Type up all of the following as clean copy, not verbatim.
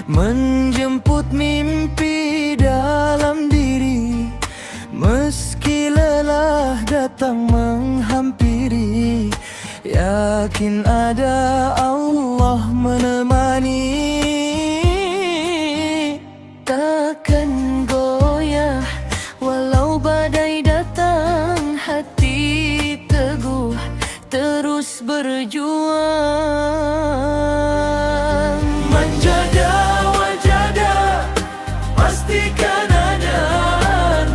menjemput mimpi dalam diri. Meski lelah datang menghampiri, yakin ada Allah menemani. Takkan goyah walau badai datang, hati teguh terus berjuang. Manjada wajada, pastikan ada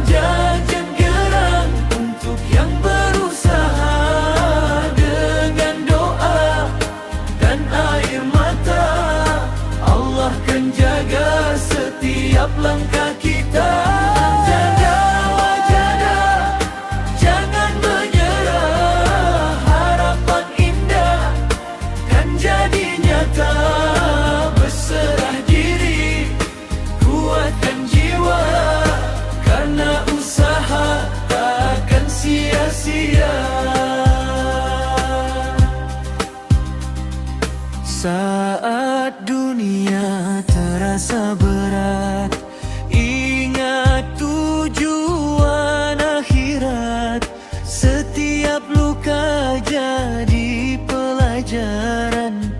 jajan gerang untuk yang berusaha. Dengan doa dan air mata, Allah kan jaga setiap langkah kita. Manjada wajada, jangan menyerah. Harapan indah kan jadi nyata. Berserah diri, kuatkan jiwa, karena usaha takkan sia-sia. Saat dunia terasa berat, ingat tujuan akhirat. Setiap luka jadi pelajaran,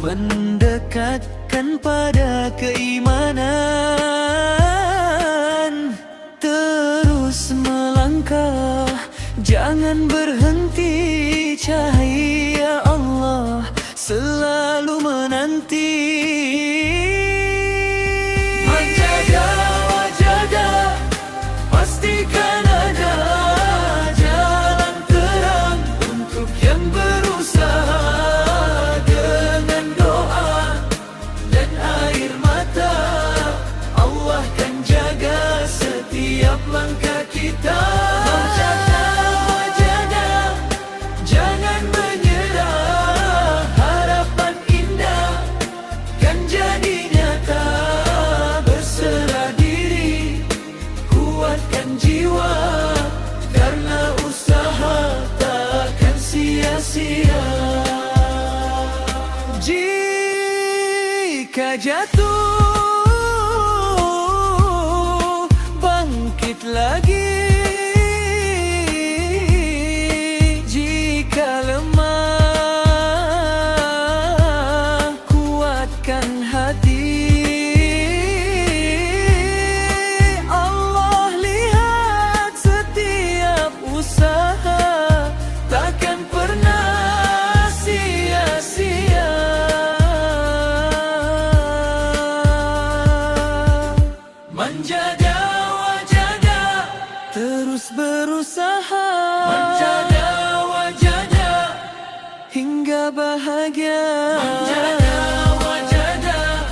mendekatkan pada keimanan. Terus melangkah, jangan berhenti. Cahaya Allah selalu menanti. Manjada wajada, pastikan ada jalan terang untuk yang berusaha. Dengan doa dan air mata, Allah kan jaga setiap langkah kita. Manjada wajada, jangan menyerah. Harapan indah kan jadi nyata. Berserah diri, kuatkan jiwa, karena usaha takkan sia-sia. Jika jatuh, bangkit lagi. Jika lemah, kuatkan hati. Allah lihat setiap usaha, takkan pernah sia-sia. Manjada wajada, terus berusaha. Manjada wajada, hingga bahagia. Manjada wajada,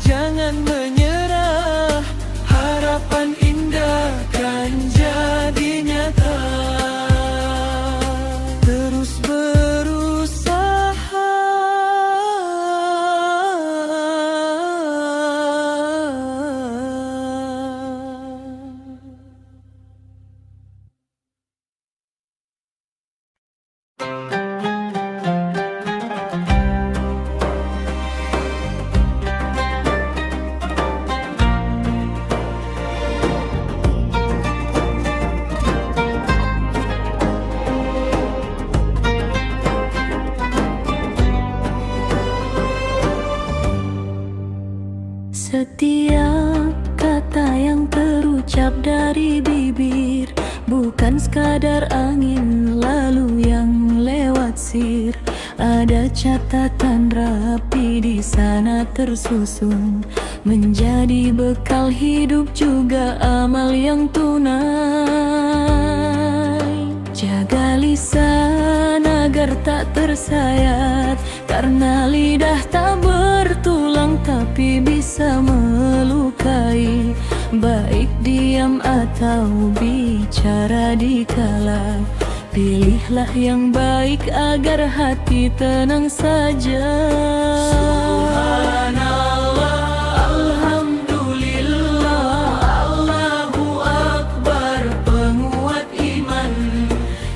jangan menyerah. Harapan indah kan jadi nyata. Terus berusaha. Setiap kata yang terucap dari bibir bukan sekadar angin lalu yang lewat sir. Ada catatan rapi di sana tersusun, menjadi bekal hidup juga amal yang tunai. Jaga lisan agar tak tersayat, karena lidah tak bertulang tapi bisa melukai. Baik diam atau bicara dikala, pilihlah yang baik agar hati tenang saja. Subhanallah, alhamdulillah, Allahu Akbar, penguat iman.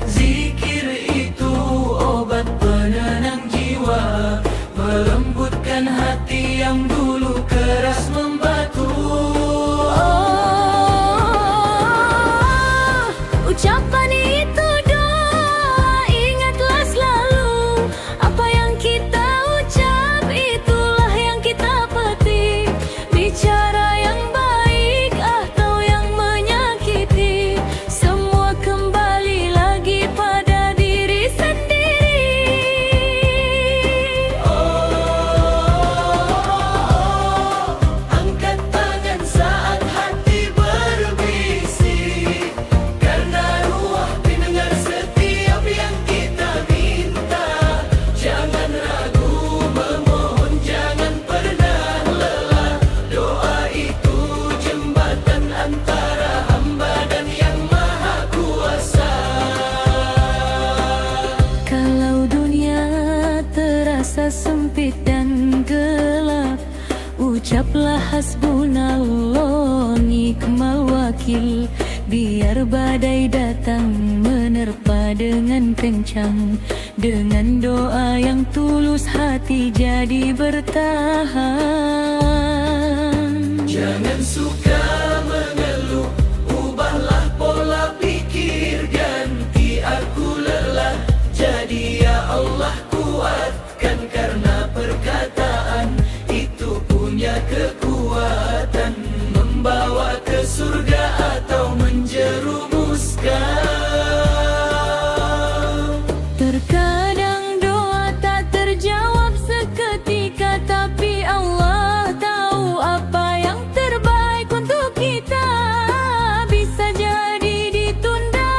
Zikir itu obat penenang jiwa, melembutkan hati yang dulu keras. Ucaplah hasbunallah nikmal wakil, biar badai datang menerpa dengan kencang. Dengan doa yang tulus hati jadi bertahan. Jangan suka mengeluh, ubahlah pola pikir, ganti aku lelah jadi ya Allah kuatkan, karena perkataan itu punya kekuatan membawa ke surga atau menjerumuskan. Terkadang doa tak terjawab seketika, tapi Allah tahu apa yang terbaik untuk kita. Bisa jadi ditunda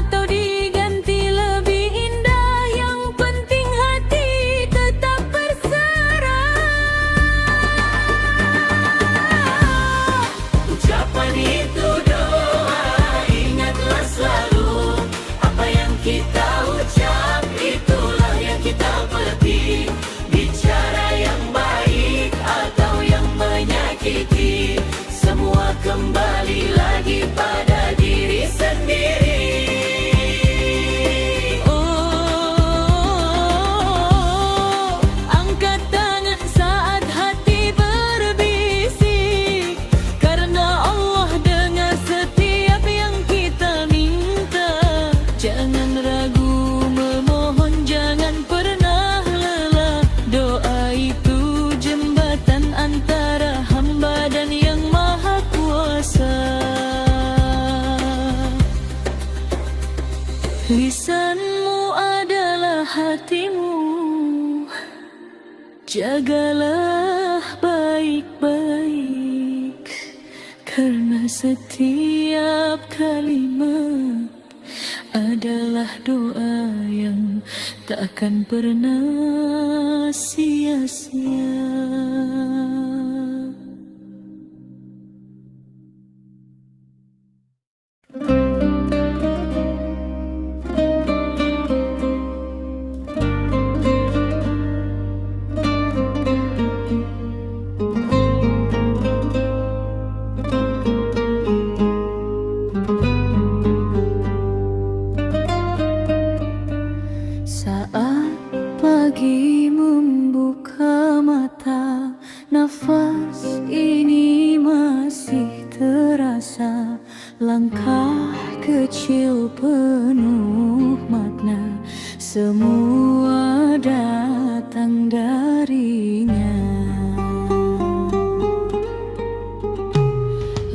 atau diganti lebih indah, yang penting hati tetap berserah. Ucapan itu doa, ingatlah selalu apa yang kita ucap, itulah yang kita petik. Bicara yang baik atau yang menyakiti, semua kembali lagi pada diri sendiri. Oh, angkat tangan saat hati berbisik, karena Allah dengar setiap yang kita minta. Jangan ragu memohon, jangan pernah lelah. Doa itu jembatan antara hamba dan Yang Maha Kuasa. Lisanmu adalah hatimu, jagalah baik-baik, karena setiap kalimat adalah doa yang tak akan pernah sia-sia. Saat pagi membuka mata, nafas ini masih terasa. Langkah kecil penuh makna, semua datang darinya.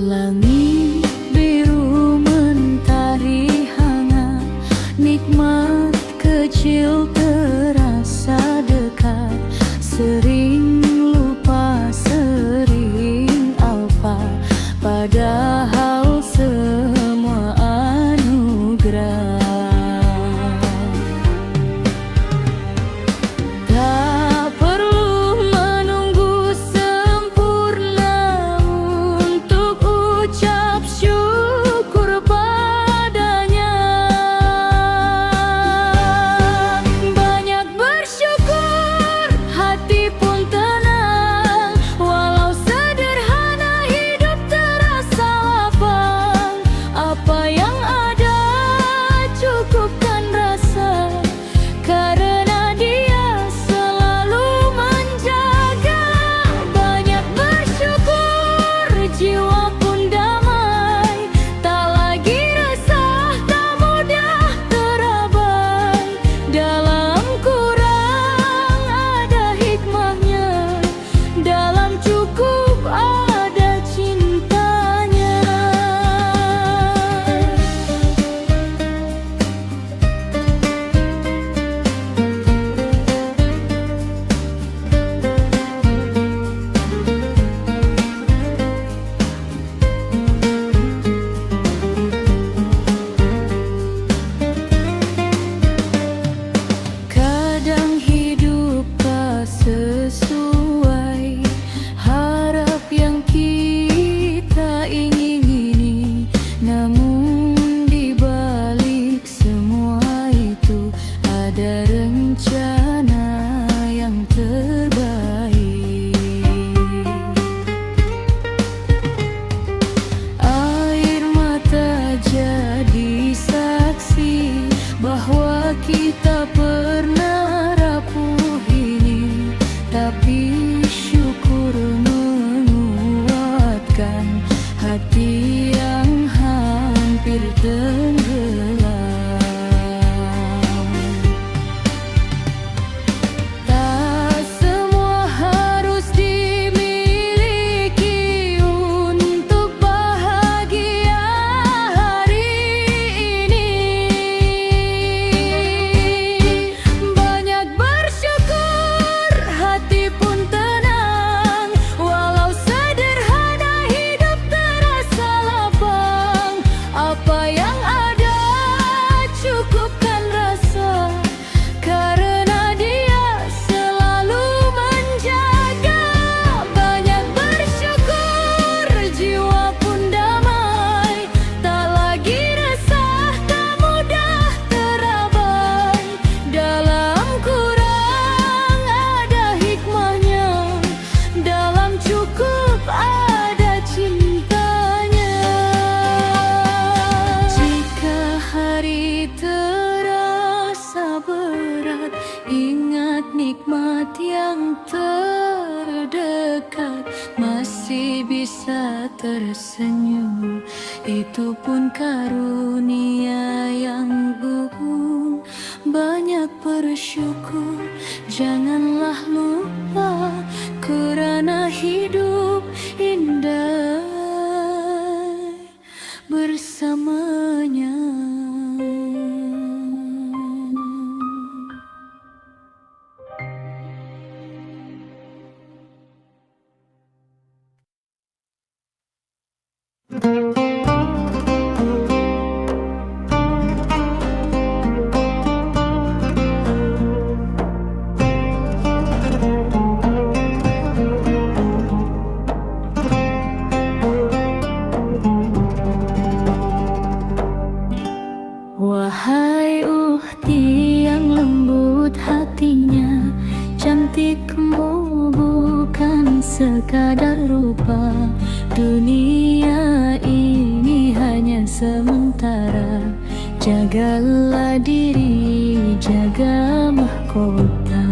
Langit biru mentari hangat, nikmat kecil terasa dekat. Sering lupa, sering alpa, padahal semua anugerah. Tak perlu menunggu sempurna untuk ucap bisa tersenyum, itu pun karunia yang agung. Banyak bersyukur, janganlah lupa, kerana hidup indah bersamanya. Wahai ukti yang lembut hatinya, cantikmu bukan sekadar rupa. Dunia ini hanya sementara, jagalah diri, jaga mahkota.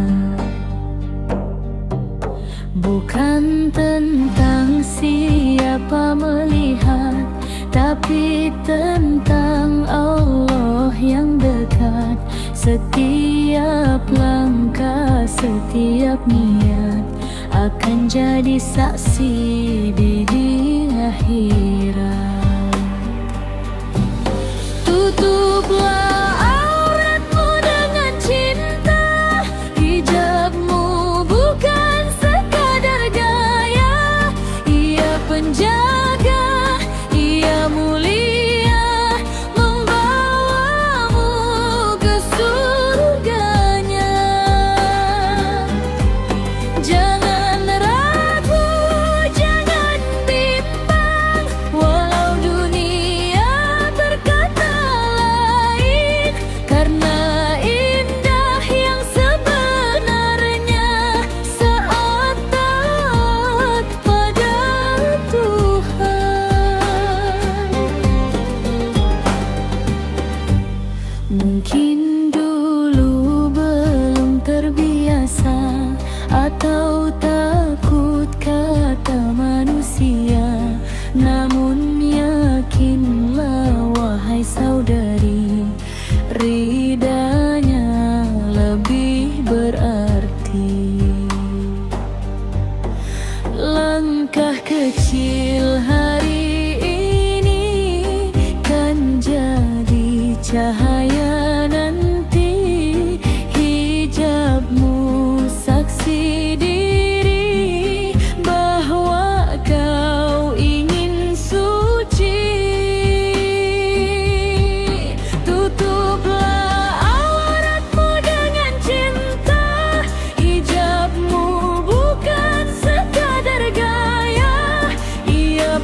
Bukan tentang siapa melihat, tapi tentang Allah yang dekat. Setiap langkah, setiap niat akan jadi saksi di akhirat. Tutuplah auratmu dengan cinta, hijabmu bukan sekadar gaya. Ia penjaga, ia mulia, membawamu ke surganya. Jangan ragu, jangan bimbang, walau dunia berkata lain, karena indah yang sebenarnya saat taat pada Tuhan. Mungkin dulu belum terbiasa, atau takut kata manusia, namun yakinlah wahai saudari, ridanya lebih berarti. Langkah kecil hari ini kan jadi cahaya nanti. Hijabmu saksi diri bahwa kau ingin suci. Tutuplah auratmu dengan cinta, hijabmu bukan sekadar gaya. Ia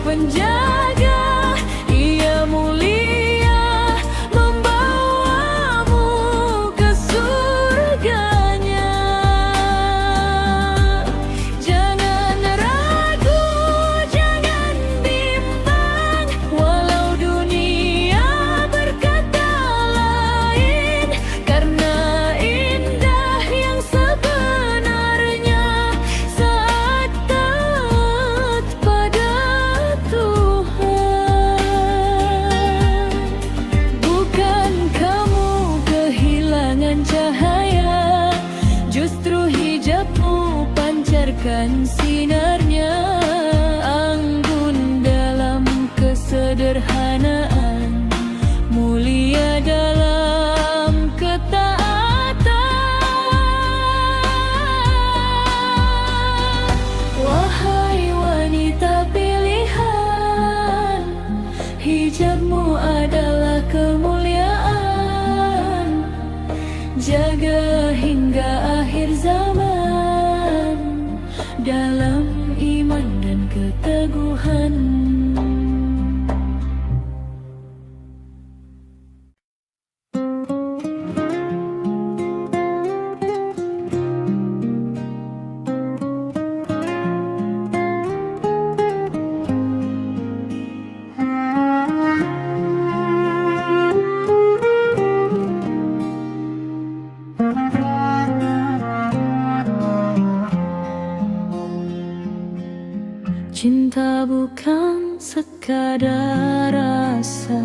Cinta bukan sekadar rasa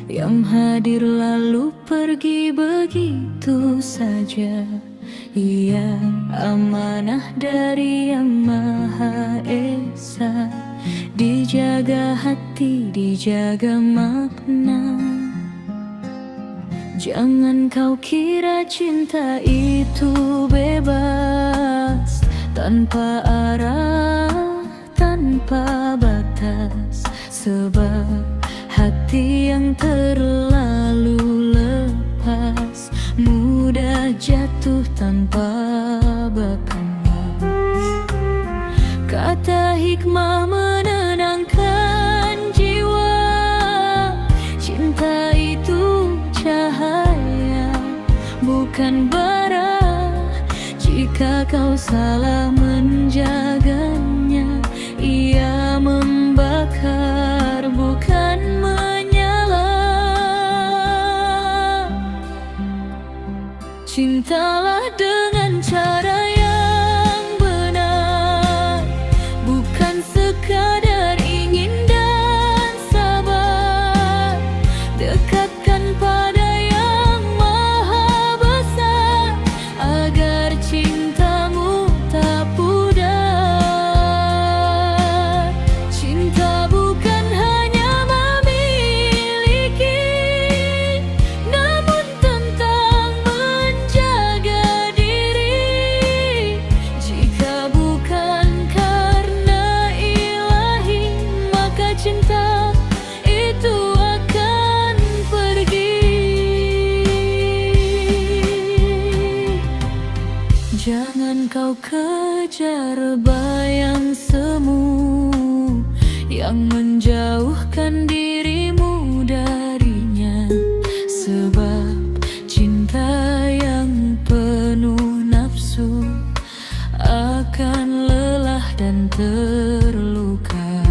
yang hadir lalu pergi begitu saja. Ia amanah dari Yang Maha Esa, dijaga hati, dijaga makna. Jangan kau kira cinta itu bebas, tanpa arah, tanpa batas. Sebab hati yang terlalu lepas mudah jatuh tanpa bakas. Kata hikmah menenangkan jiwa, cinta itu cahaya, bukan bara. Jika kau salah menjaganya, ia membakar, bukan menyala. Cintalah dengan cara yang benar, bukan sekadar ingin dan sabar. Dekatkan pada Yang Maha Besar, agar cintamu tak pudar. Cinta bukan hanya memiliki, namun tentang menjaga diri. Jika bukan karena ilahi, maka cinta itu akan pergi. Jangan kau kejar bayang semu yang menjauhkan dirimu darinya. Sebab cinta yang penuh nafsu akan lelah dan terluka.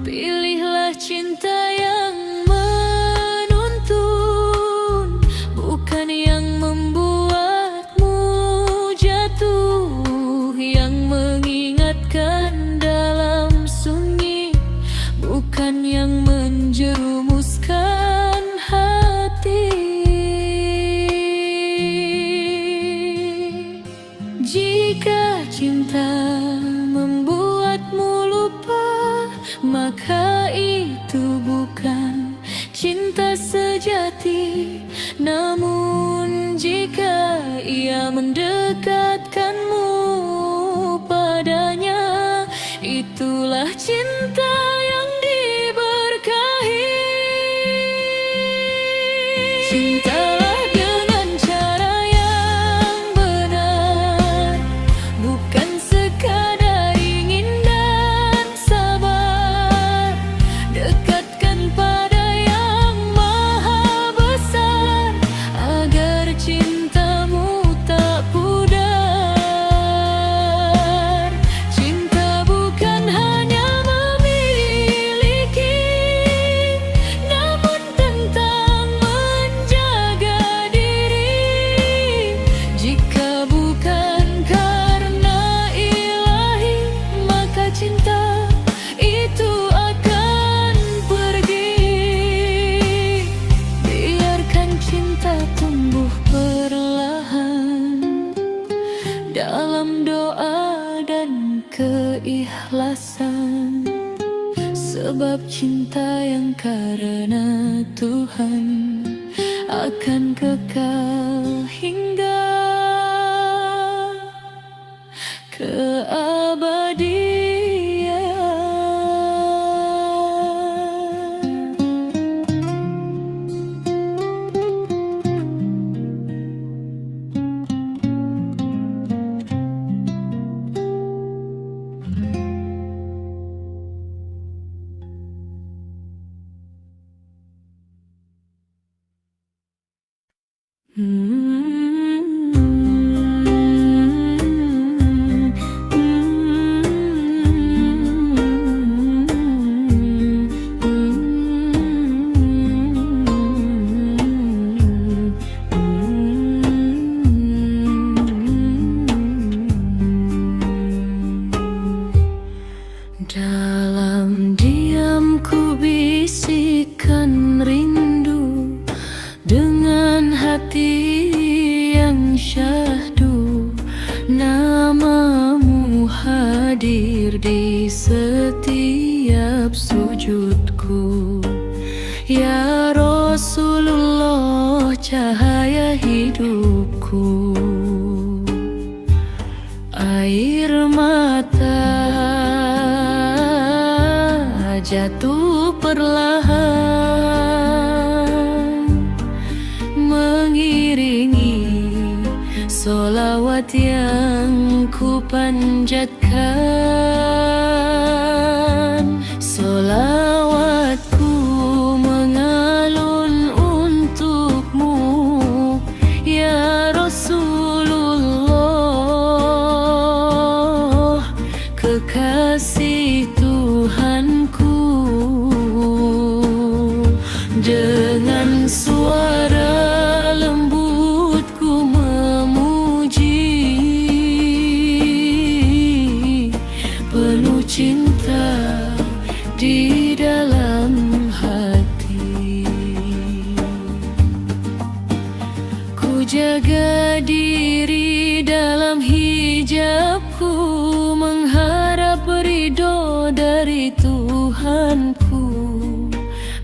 Pilihlah cinta yang menuntun, bukan yang membuatmu jatuh. Yang mengingatkan dalam sunyi, bukan yang menjerumuskan hati. Jika cinta membuatmu lupa, maka itu bukan cinta sejati. Namun jika ia mendekatkanmu padanya, itulah cinta yang diberkahi. Cintalah dengan cara yang benar, bukan sekadar ingin dan sabar. Dekatkan pada Yang Maha Besar, agar cintamu tak pudar. Cinta bukan hanya memiliki, namun tentang menjaga diri. Jika bukan karena ilahi, maka cinta itu akan pergi. Biarkan cinta tumbuh perlahan dalam doa dan keikhlasan. Sebab cinta yang karena Tuhan akan kekal hingga keabadian. Dalam diam ku bisikan rindu dengan hati yang syahdu. Namamu hadir di setiap sujudku, ya Rasulullah, cahaya hidupku. Air mata jatuh perlahan mengiringi solawat yang ku panjatkan. Solawatku mengalun untukmu, ya Rasulullah, kekasih Tuhanku. Dengan suara lembutku memuji, penuh cinta di dalam hati. Ku jaga diri dalam hijabku, mengharap ridho dari Tuhanku,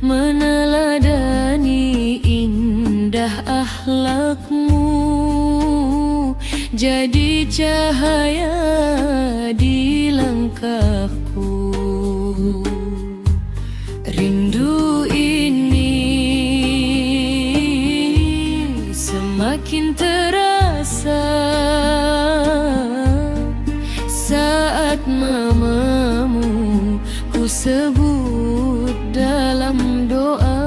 meneladani indah akhlakmu, jadi cahaya di langkahku. Rindu ini semakin terasa saat namamu ku sebut dalam doa.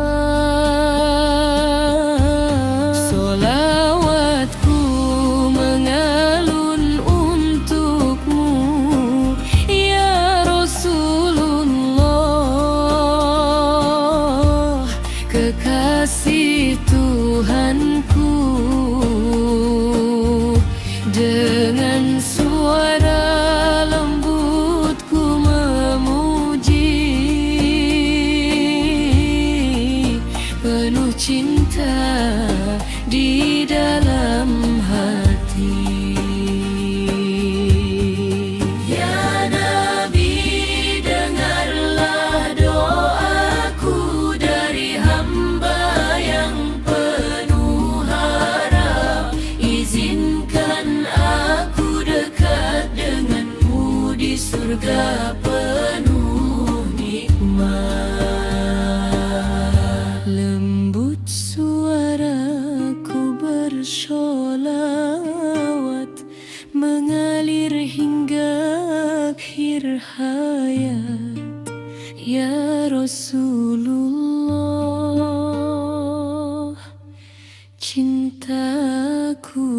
Solawatku mengalun untukmu, ya Rasulullah, kekasih Tuhanku. Dengan suara lembutku memuji, penuh cinta di dalam hati. Ya Nabi, dengarlah doaku dari hamba yang penuh harap. Izinkan aku dekat denganmu di surga penuh nikmat. Lembut suaraku bersolawat mengalir hingga akhir hayat, ya Rasulullah, cintaku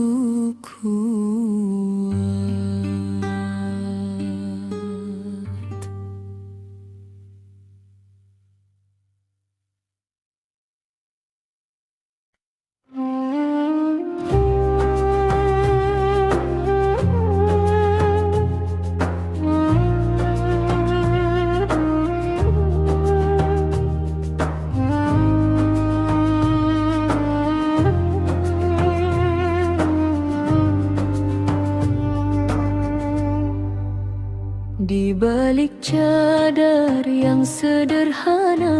kuat. Di balik cadar yang sederhana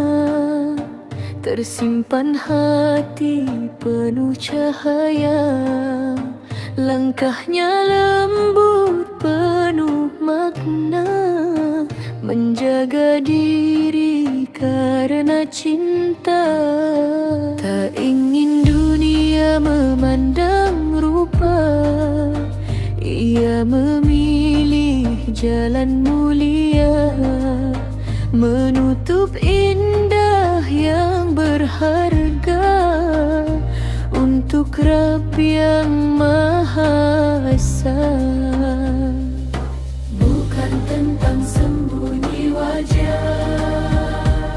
tersimpan hati penuh cahaya. Langkahnya lembut penuh makna, menjaga diri karena cinta. Tak ingin dunia memandang rupa, ia memilih jalan mulia, menutup indah yang berharga untuk Rabb yang Maha Esa. Bukan tentang sembunyi wajah,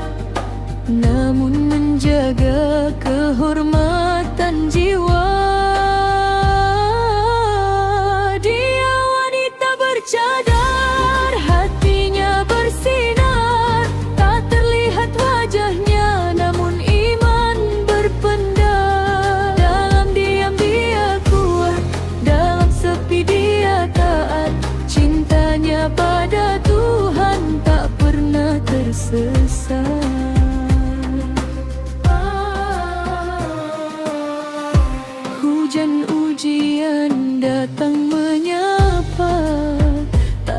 namun menjaga kehormatan jiwa. Dia wanita bercadar, hatinya bersih.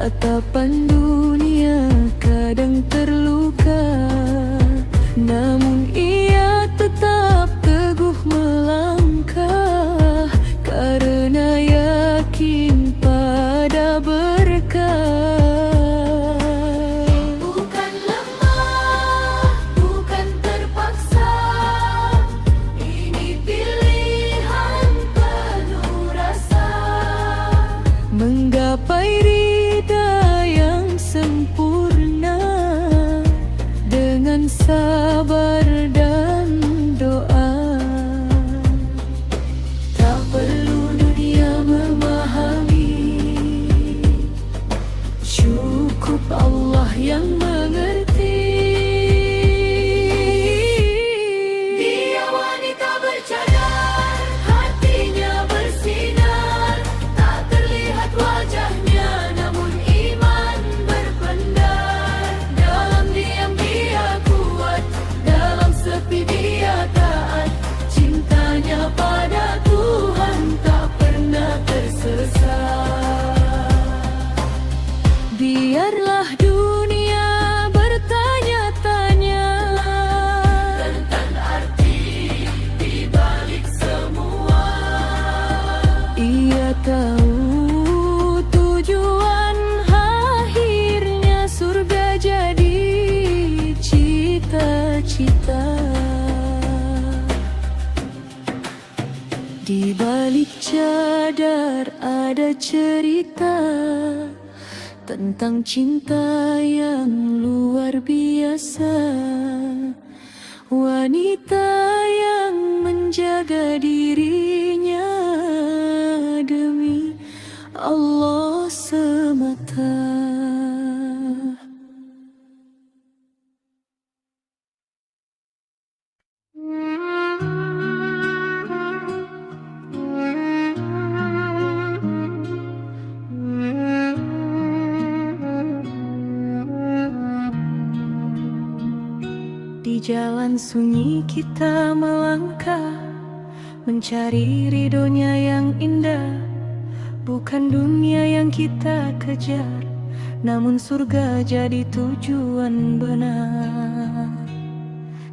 Tatapan dunia kadang terluka, namun ia tetap teguh melangkah karena yakin pada berkah. Bukan lemah, bukan terpaksa, ini pilihan penuh rasa. Menggapai ridha yang sempurna dengan sabar dan doa. Tak perlu dunia memahami, cukup Allah yang mengerti. Dia wanita bercadar, hatinya bersinar, tak terlihat wajahnya namun iman berpendar. Dalam diam dia kuat, dalam sepi dia taat, cintanya pada Tuhan tak pernah tersesat. Biarlah dunia bertanya-tanya tentang arti di balik semua. Ia tahu tujuan akhirnya surga jadi cita-cita. Di balik cadar ada cerita tentang cinta yang luar biasa. Wanita yang menjaga dirinya demi Allah semata. Di jalan sunyi kita melangkah, mencari ridhonya yang indah. Bukan dunia yang kita kejar, namun surga jadi tujuan benar.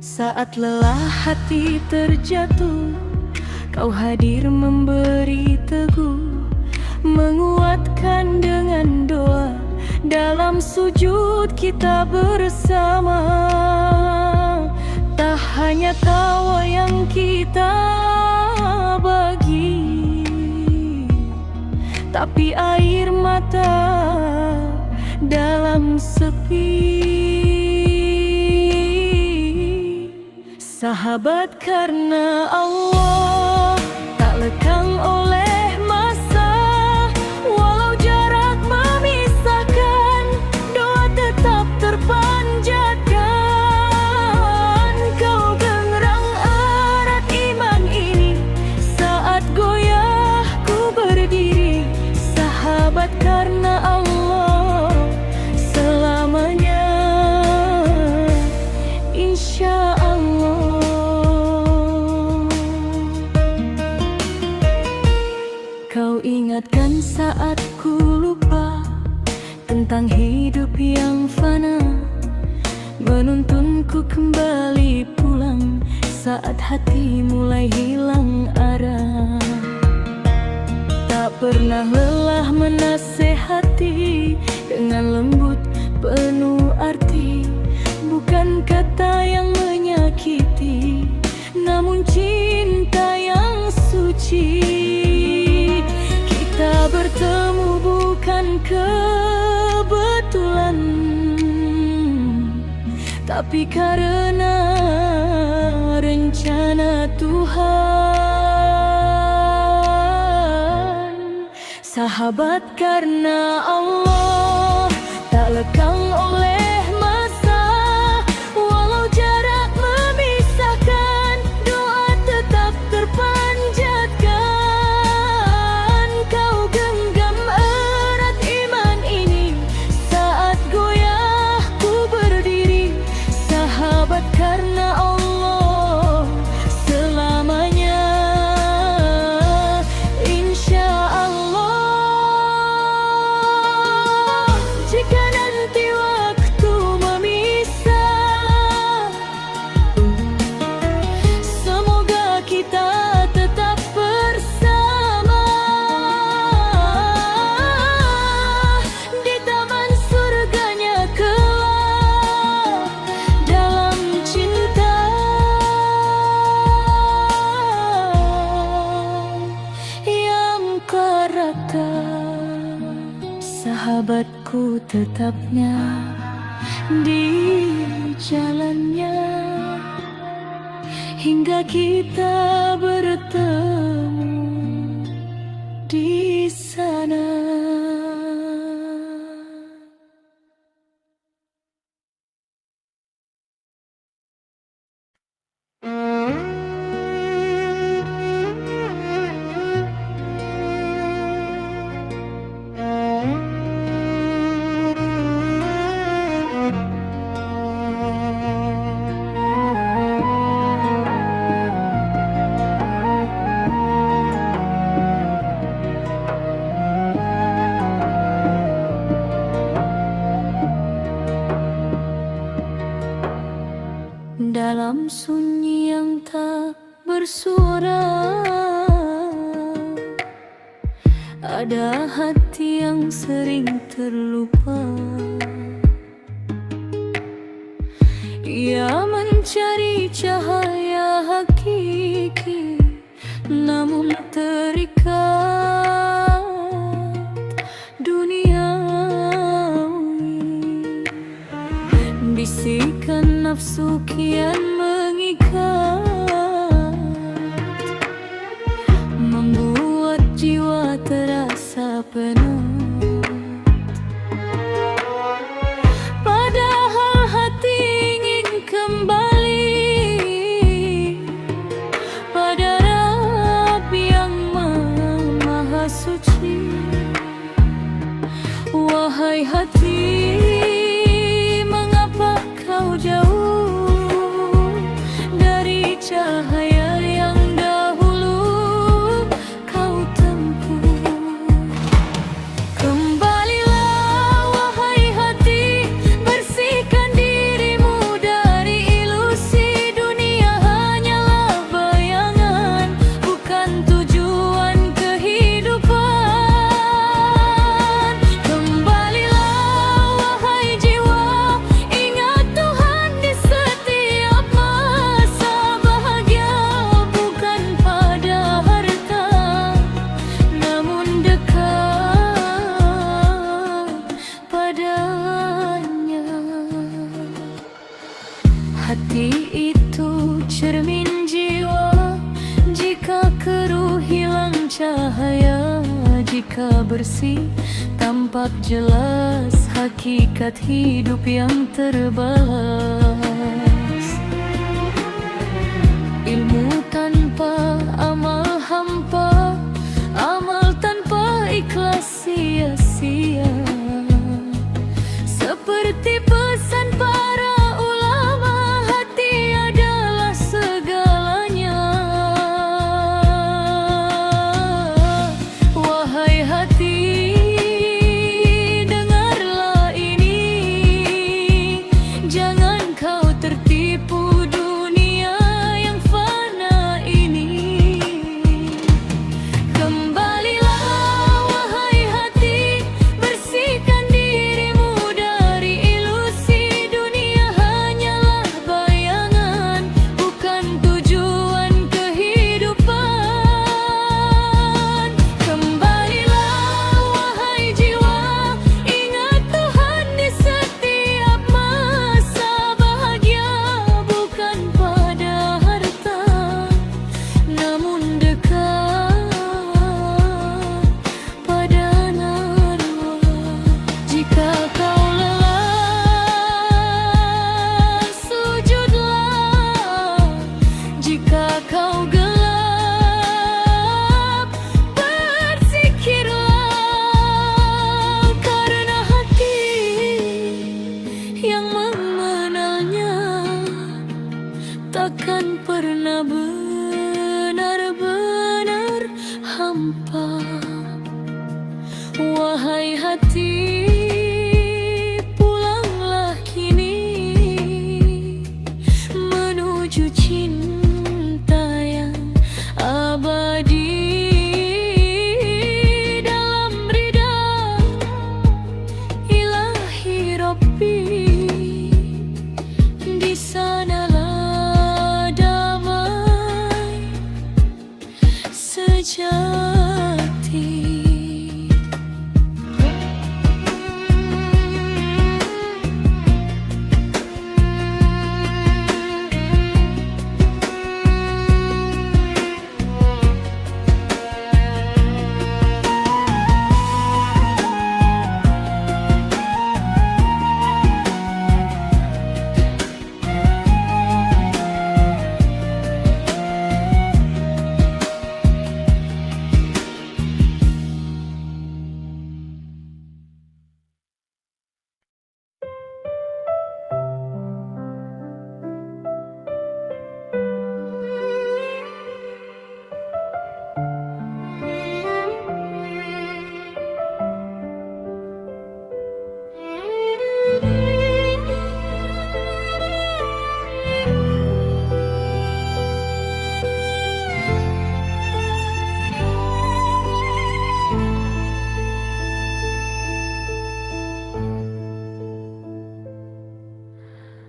Saat lelah hati terjatuh, Kau hadir memberi teguh, menguatkan dengan doa. Dalam sujud kita bersama, tak hanya tawa yang kita bagi, tapi air mata dalam sepi. Sahabat karena Allah, tak lekang oleh masa. Walau jarak memisahkan, doa tetap terpanjatkan. Kau genggam erat iman ini, saat goyah ku berdiri. Sahabat karena Allah, selamanya insya Allah. Kau ingatkan saat ku lupa tentang hidup yang fana, menuntunku kembali pulang saat hati mulai hilang arah. Tak pernah lelah menasehati dengan lembut penuh arti. Bukan kata yang menyakiti, namun cinta yang suci. Kita bertemu bukan kebetulan, tapi karena rencana Tuhan. Sahabat karena Allah, tak lekang oleh masa. Walau jarak memisahkan, doa tetap terpanjatkan. Kau genggam erat iman ini, saat goyah ku berdiri. Sahabat karena Allah, selamanya insya Allah. menatapnya di jalannya, hingga kita bertemu di sana. Dalam sunyi yang tak bersuara, ada hati yang sering terlupa. Ia mencari cahaya hakiki, namun terikat duniawi. Bisikan nafsu kian mengikat, membuat jiwa terasa penat. Padahal hati ingin kembali pada Rabb yang maha suci. Wahai hati, mengapa kau jauh dari cahaya yang dahulu kau tempuh? Kembalilah wahai hati, bersihkan dirimu dari ilusi. Dunia hanyalah bayangan, bukan tujuan kehidupan. Kembalilah wahai jiwa, ingat Tuhan di setiap masa. Bahagia bukan pada harta, namun dekat padanya. Hati itu cermin jiwa, jika keruh hilang cahaya, jika bersih tampak jelas hakikat hidup yang terbalas. Ilmu tanpa amal hampa, amal tanpa ikhlas sia-sia. Seperti pesan para ulama, hati adalah segalanya. Wahai hati, dengarlah ini, jangan kau tertipu dunia yang fana ini. Kembalilah wahai hati, bersihkan dirimu dari ilusi.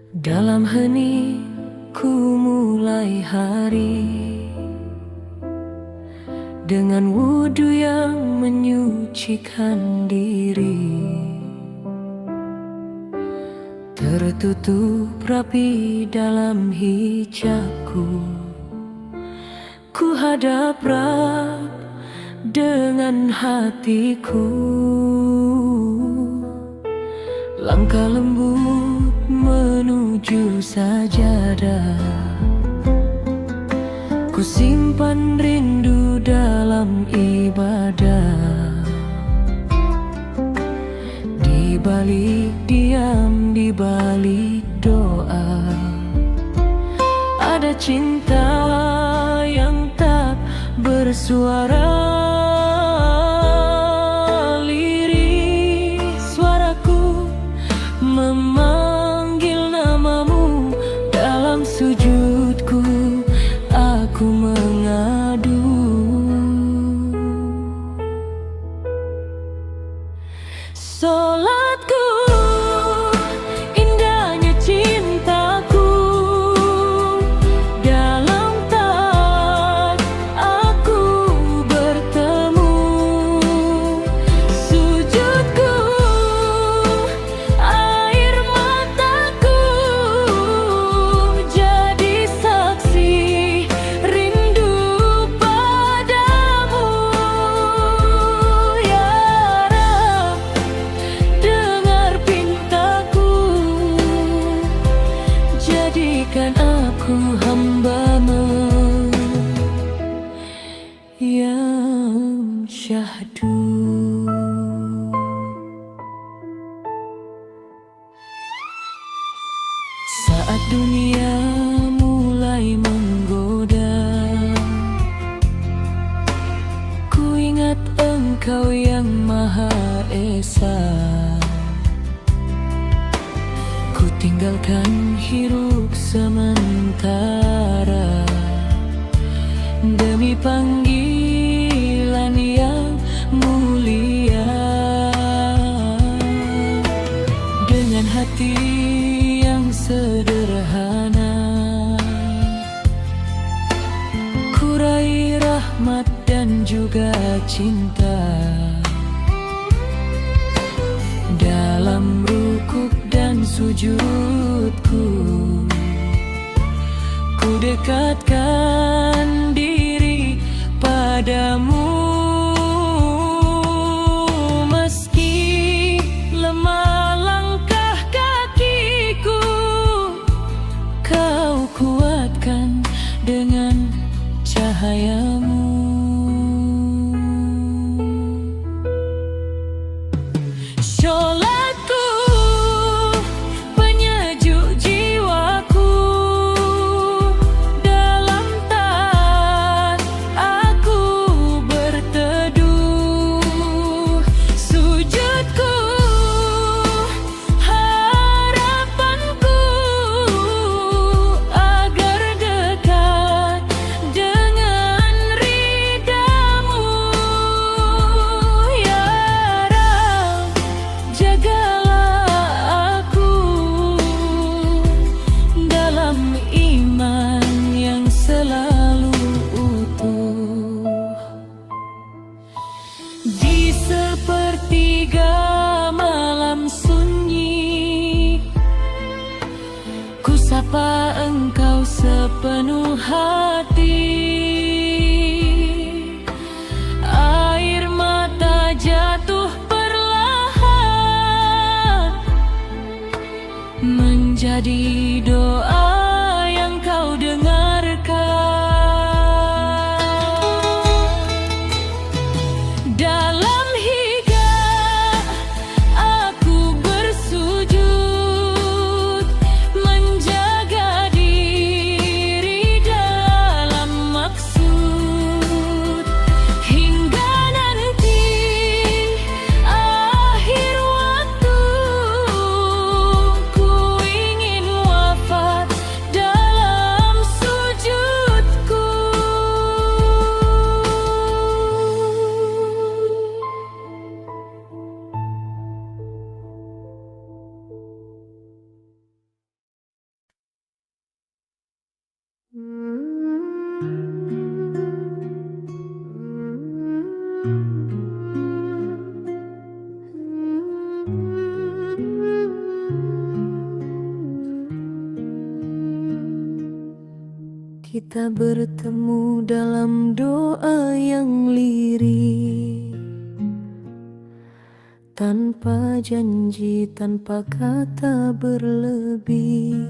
Dalam hening ku mulai hari dengan wudhu yang menyucikan diri, tertutup rapi dalam hijabku. Ku hadap Rabb dengan hatiku, langkah lembut menuju sajadah. Ku simpan rindu dalam ibadah, di balik diam, di balik doa, ada cinta yang tak bersuara. Memanggil namamu dalam sujudku, aku mengadu. Salatku, indahnya cintaku, dalam taat aku bertemu. Sujudku, jadikan aku hamba-Mu yang syahdu. Saat dunia mulai menggoda, ku ingat Engkau yang Maha Esa. Ku tinggalkan hiruk sementara demi panggilan yang mulia. Dengan hati yang sederhana, ku raih rahmat dan juga cinta. Dalam rukuk dan sujudku, ku dekatkan diri padamu. Meski lemah langkah kakiku, Kau kuatkan dengan cahayamu. Sholatku, penyejuk jiwaku, dalam taat aku berteduh. Sujudku, harapanku agar dekat dengan ridha-Mu. Ya Rabb, jagalah aku dalam iman yang selalu utuh. Di sepertiga malam sunyi, ku sapa Engkau sepenuh hati. Air mata jatuh perlahan menjadi doa yang Kau dengarkan. Dalam higa aku bersujud, menjaga diri dalam maksud, hingga nanti akhir waktu. Ku ingin wafat Kita bertemu dalam doa yang lirik, tanpa janji, tanpa kata berlebih.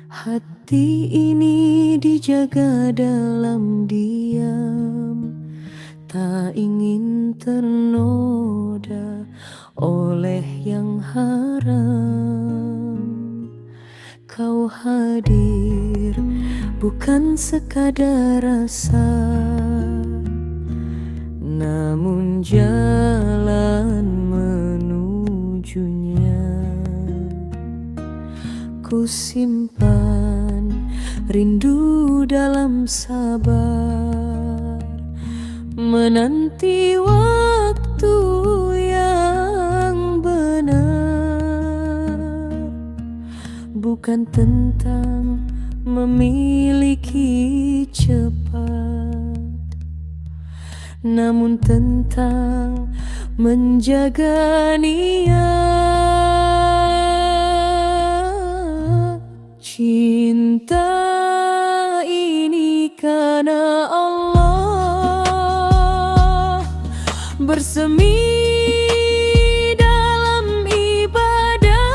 Hati ini dijaga dalam diam, tak ingin ternoda oleh yang haram. Kau hadir bukan sekadar rasa, namun jalan menujunya. Ku simpan rindu dalam sabar, menanti waktu yang benar. Bukan tentang memiliki cepat, namun tentang menjaga niat. Cinta ini karena Allah, bersemi dalam ibadah.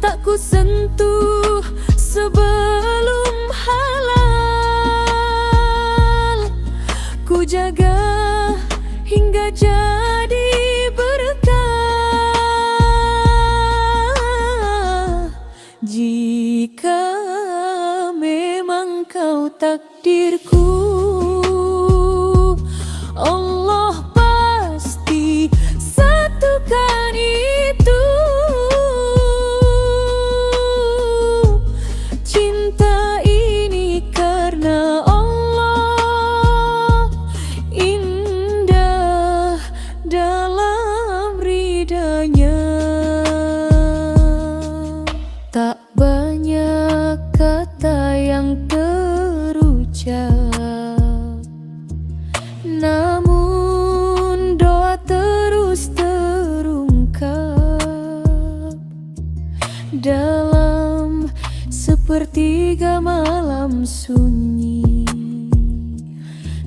Tak ku sentuh sebelum halal, ku jaga hingga jadi berkah. Jika memang kau takdirku, Allah pasti satukan itu. Cinta ini karena Allah, indah dalam ridanya. Tak banyak kata yang terucap, namun doa terus terungkap. Dalam sepertiga malam sunyi,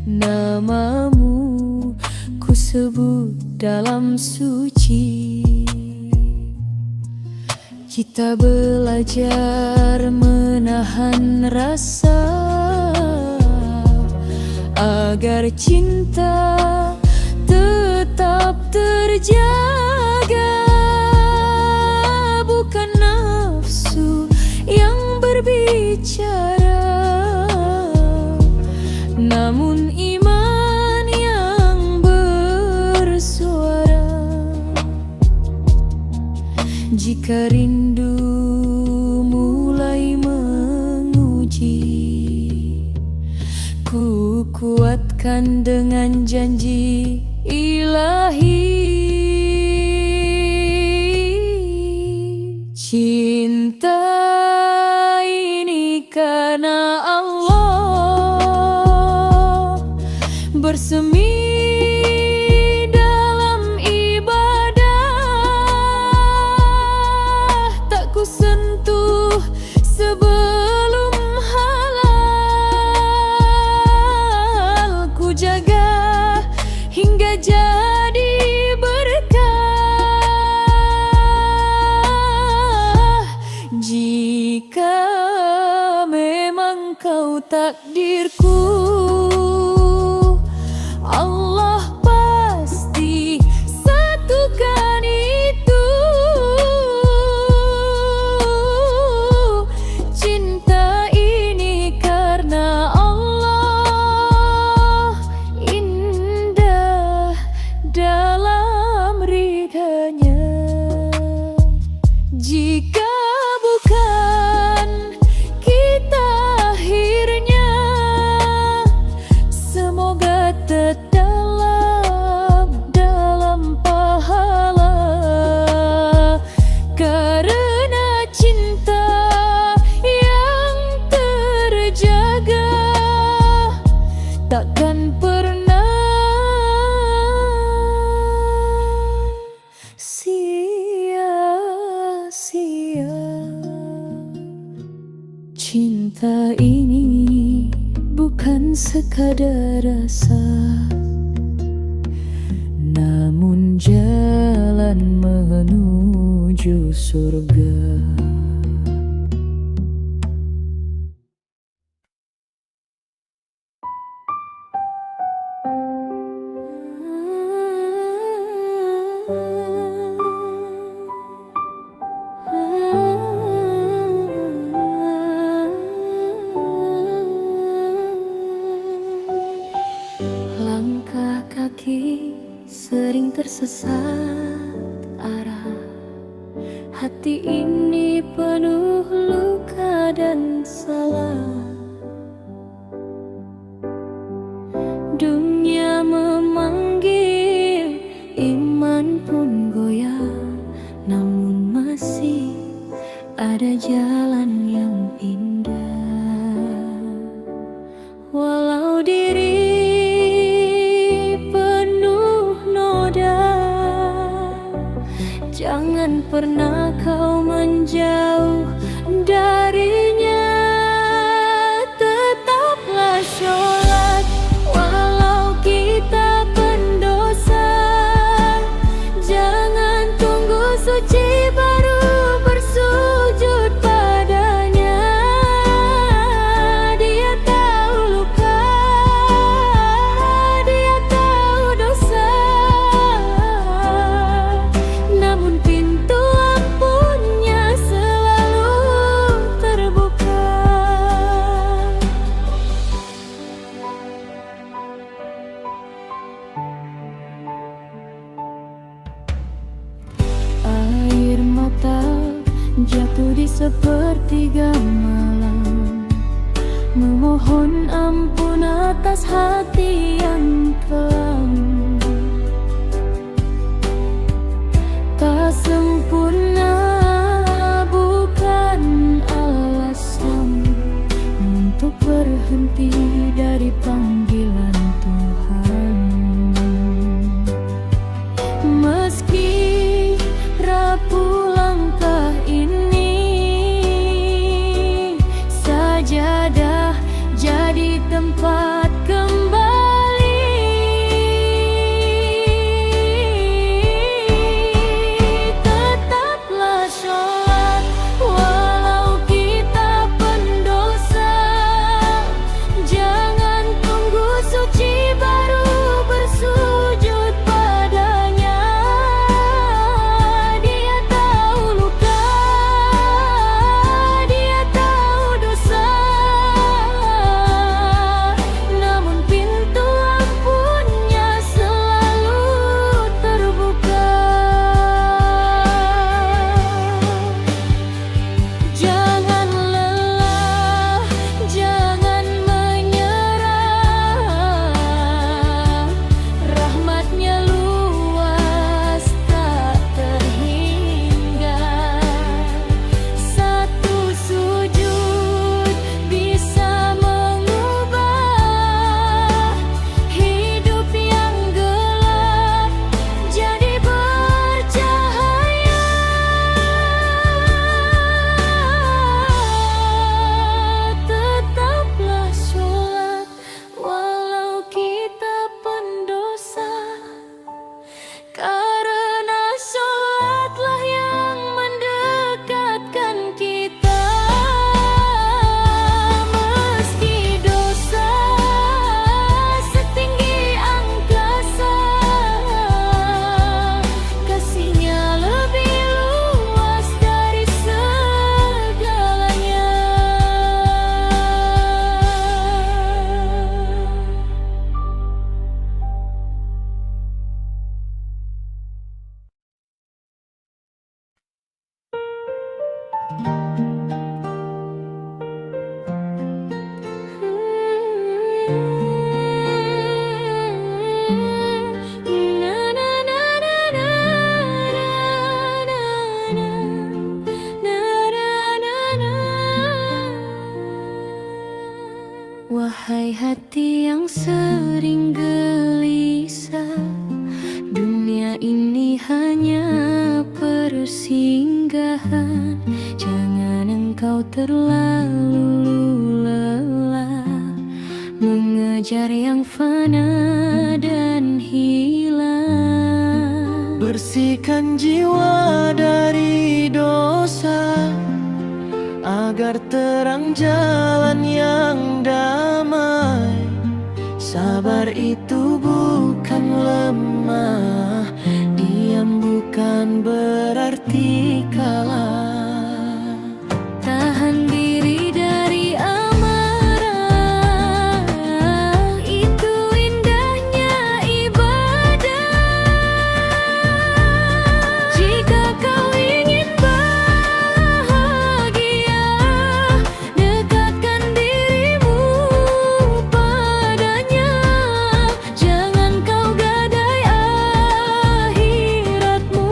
namamu ku sebut dalam suci. Kita belajar menahan rasa agar cinta tetap terjaga. Bukan nafsu yang berbicara, namun iman yang bersuara. Jika rindu mulai menguji, ku kuatkan dengan janji ilahi. Cinta ini karena Allah, bersemi dalam ibadah. Tak ku sentuh sebelum halal, ku jaga hingga jadi berkah. Jika memang kau takdirku, Allah pasti satukan itu. Cinta ini karena Allah, indah dalam ridhanya. Jika bukan kita akhirnya Cinta ini bukan sekadar rasa, namun jalan menuju surga. Langkah kaki sering tersesat arah, hati ini penuh luka dan salah. Dunia memanggil, iman pun goyah, namun masih ada jalan yang indah. Walau diri penuh noda, jangan pernah kau menjauh darinya. Tetaplah sholat walau kita pendosa, jangan tunggu suci baru bersujud padanya. Dia tahu luka, dia tahu dosa, namun pintu ampunnya selalu terbuka. Air mata jatuh di sepertiga malam, memohon ampun atas hati yang kelam. Tak sempurna bukan alasan untuk berhenti dari panggilan Tuhan. Meski rapuh langkah ini, sajadah jadi tempat kembali. Tetaplah sholat walau kita pendosa, jangan tunggu suci baru bersujud padanya. Dia tahu luka, dia tahu dosa, namun pintu ampunnya selalu terbuka. Jangan lelah, jangan menyerah, rahmatnya luas tak terhingga. Satu sujud bisa mengubah hidup yang gelap jadi bercahaya. Tetaplah sholat walau kita pendosa, karena sholatlah yang mendekatkan kita. Meski dosa setinggi angkasa, kasihnya lebih luas dari segalanya. Wahai hati yang sering gelisah, dunia ini hanya persinggahan. Jangan engkau terlalu fajar yang fana dan hilang. Bersihkan jiwa dari dosa, agar terang jalan yang damai. Sabar itu bukan lemah, diam bukan berarti kalah. Tahan diri dari amarah, itu indahnya ibadah. Jika kau ingin bahagia, dekatkan dirimu padanya. Jangan kau gadai akhiratmu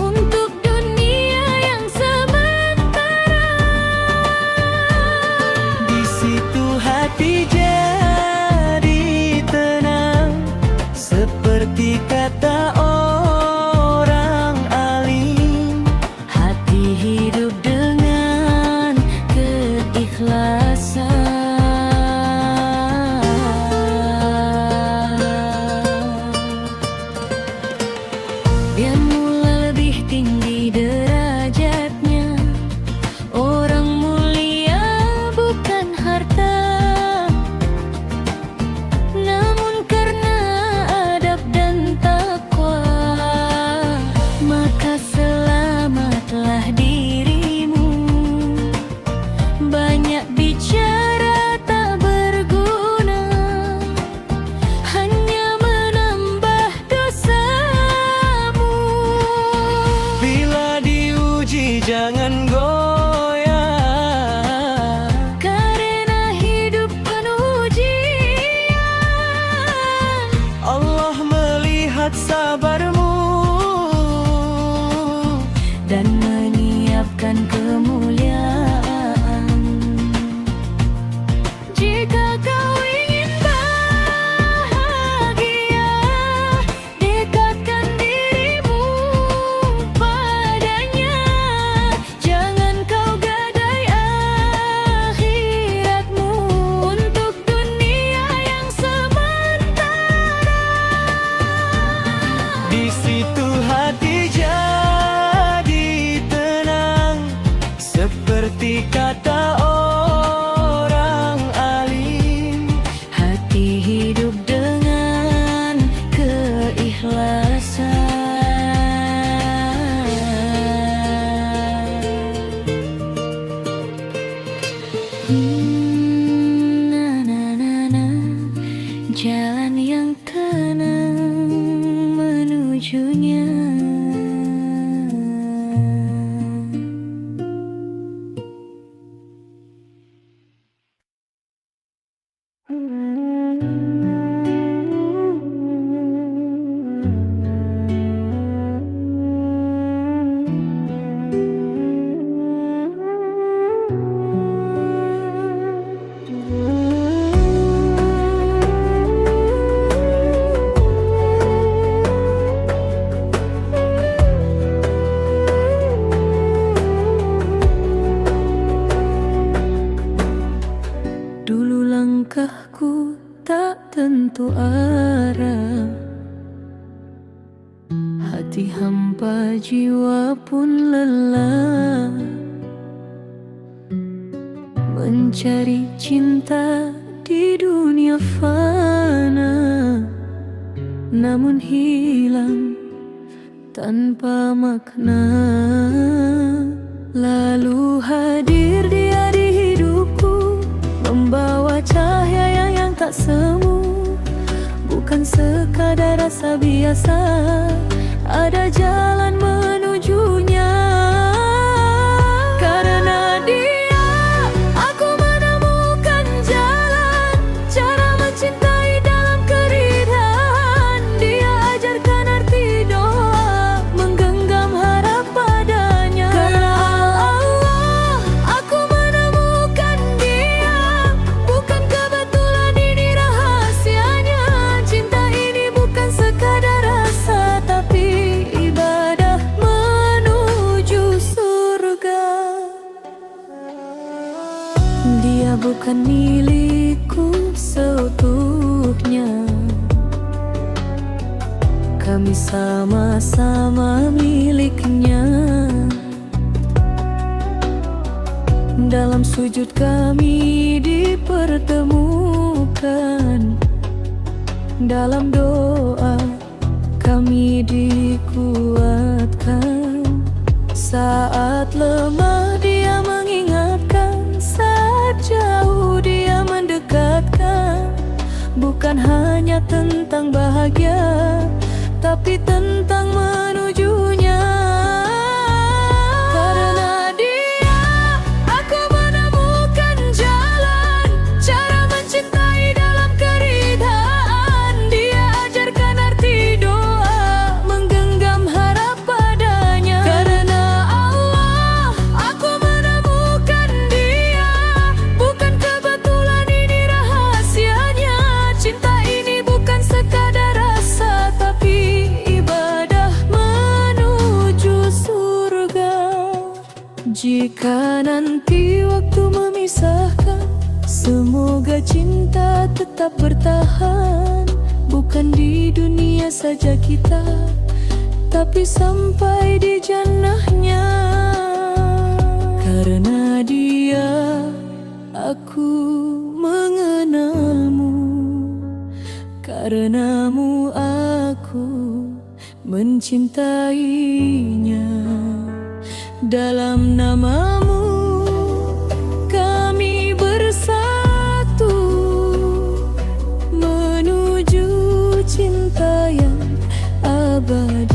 untuk dunia yang sementara. Di situ hati jadi tenang, seperti kata orang alim. Hati hidup dengan keikhlasan. Biar mula lebih tinggi derajatnya. Orang mulia bukan harta, namun karena adab dan takwa. Maka selamatlah dirimu. Banyak bicara tak berguna, hanya menambah dosamu. Bila diuji jangan goyah, Karena hidup penuh ujian. Allah melihat sabarmu Dan menyiapkan kemuliaan. Jika kau ingin bahagia, dekatkan dirimu padanya. Jangan kau gadai akhiratmu untuk dunia yang sementara. Di situ hati jadi tenang, seperti kata orang alim. Hati hidup dengan keikhlasan. Na na na na, jalan yang tenang menujunya. Dulu langkahku tak tentu arah, hati hampa, jiwa pun lelah. Mencari cinta di dunia fana, namun hilang tanpa makna. Lalu hadir dia di hidupku, membawa cahaya yang tak semu. Bukan sekadar rasa biasa, ada jalan menujunya. Karena dia, aku menemukan jalan, cara mencintai dalam kerinduan. Dia ajarkan arti doa, menggenggam harap padanya. Karena Allah, aku menemukan dia. Bukan kebetulan ini rahasianya. Cinta ini bukan sekadar rasa, tapi ibadah menuju surga. Dia bukan milikku seutuhnya, rahasianya. Kami sama-sama miliknya. Dalam sujud kami dipertemukan, dalam doa kami dikuatkan. Saat lemah dia mengingatkan, saat jauh dia mendekatkan. Bukan hanya tentang bahagia, tapi tentang menujunya. Karena dia, aku menemukan jalan, cara mencintai dalam keridhaan. Dia ajarkan arti doa, menggenggam harap padanya. Karena Allah, aku menemukan dia. Bukan kebetulan, ini rahasianya. Cinta ini bukan sekadar rasa, tapi ibadah menuju surga. Jika nanti waktu memisahkan, semoga cinta tetap bertahan. Bukan di dunia saja kita, tapi sampai di jannahnya. Karena dia, aku mengenalmu. Karenamu aku mencintainya. Dalam namamu kami bersatu, menuju cinta yang abadi.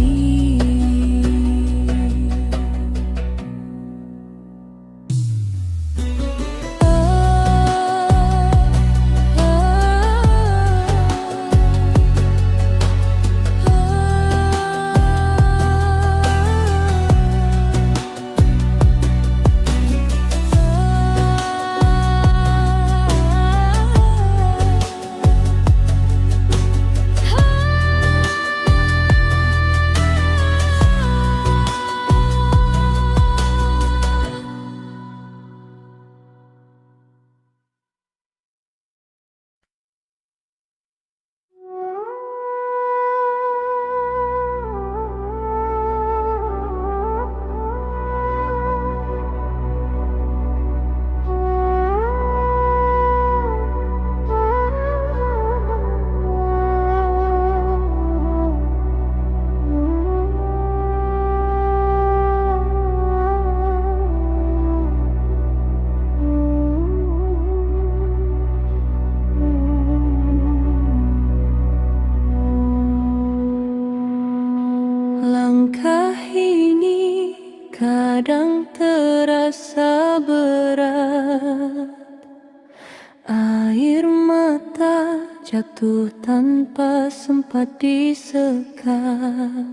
Langkah ini kadang terasa berat. Air mata jatuh tanpa sempat disekat.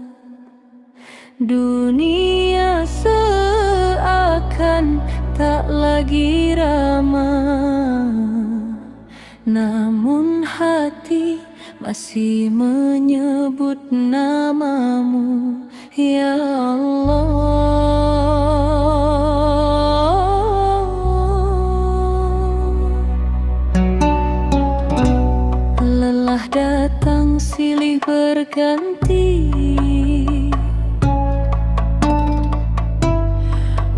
Dunia seakan tak lagi ramah, namun hati masih menyebut namamu, ya Allah. Lelah datang silih berganti,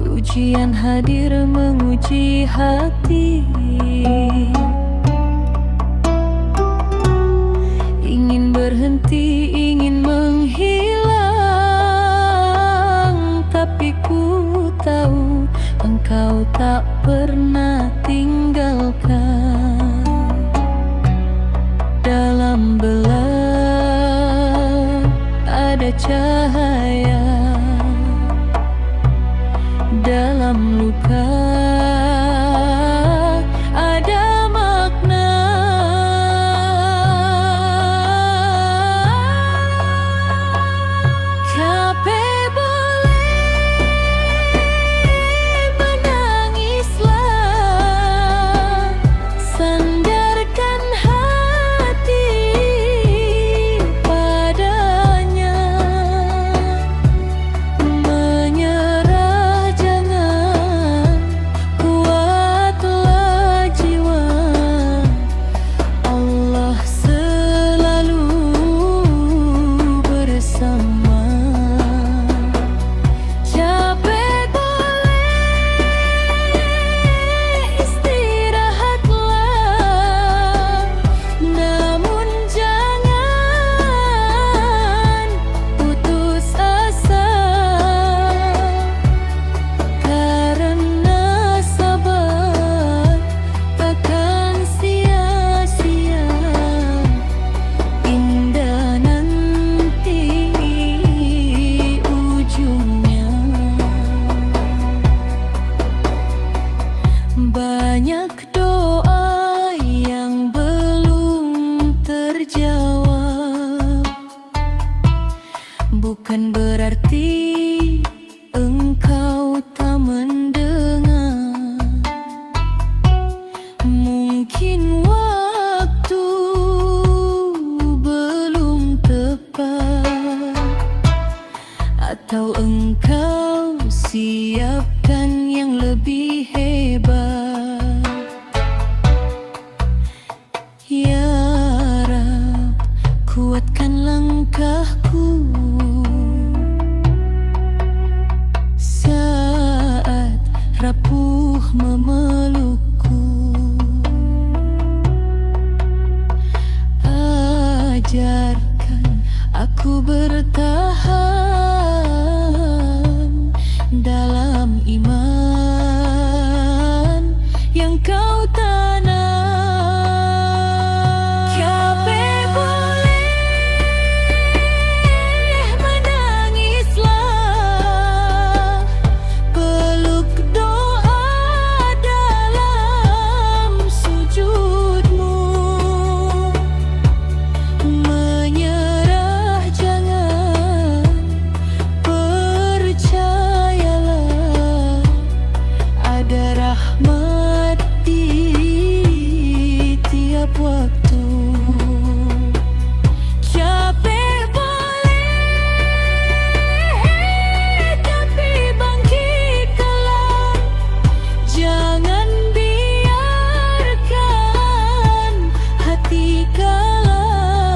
ujian hadir menguji hati. Ingin berhenti, ingin menghilang, tapi ku tahu engkau tak pernah tinggalkan. Dalam gelap ada cahaya, dalam luka ada makna. Kape boleh menangislah, sandarkan hati padanya. Menyerah jangan kau siapkan yang lebih hebat. Ya Rab, kuatkan langkahku saat rapuh memelukku. Ajarkan aku bertahan dalam iman yang kau tanam. Kape boleh menangislah, peluk doa dalam sujudmu. Menyerah jangan, percayalah ada rahmat di tiap waktu. Capek boleh, tapi bangkitlah. Jangan biarkan hati kalah,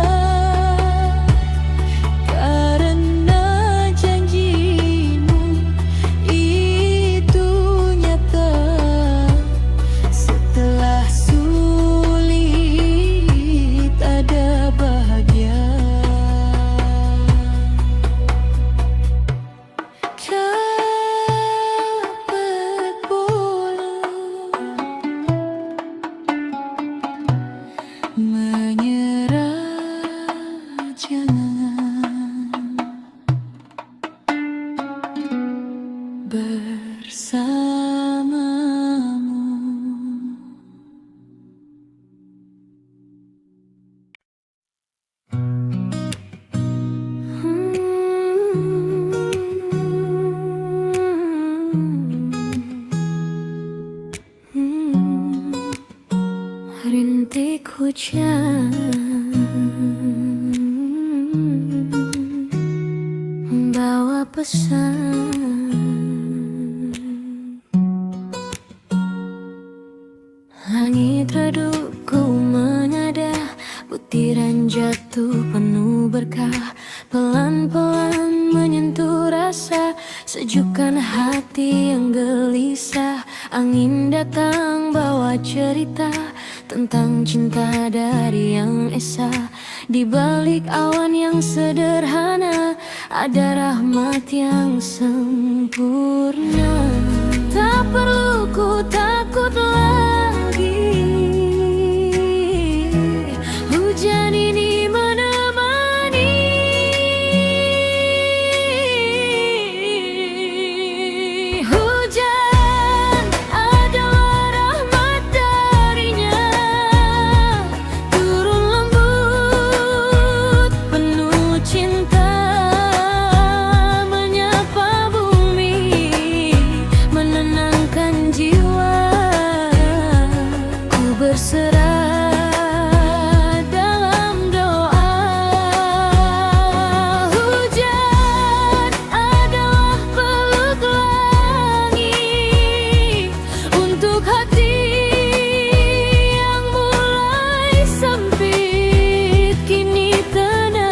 karena janjimu itu nyata. Setelah sulit ada bahagia. Kapat bola menyerah jangan, bersamamu. Rintik hujan bawa pesan, langit redupku mengadah, butiran jatuh penuh berkah, pelan-pelan menyentuh rasa, sejukkan hati yang gelisah. Angin datang bawa cerita tentang cinta dari yang esa. Di balik awan yang sederhana ada rahmat yang sempurna. Tak perlu ku takut lagi, hujan ini menemani. Hujan adalah rahmat darinya, turun lembut penuh cinta, menyapa bumi, menenangkan jiwa. Ku berserah dalam doa. Hujan adalah peluk langit untuk hati yang mulai sempit. Kini tenang,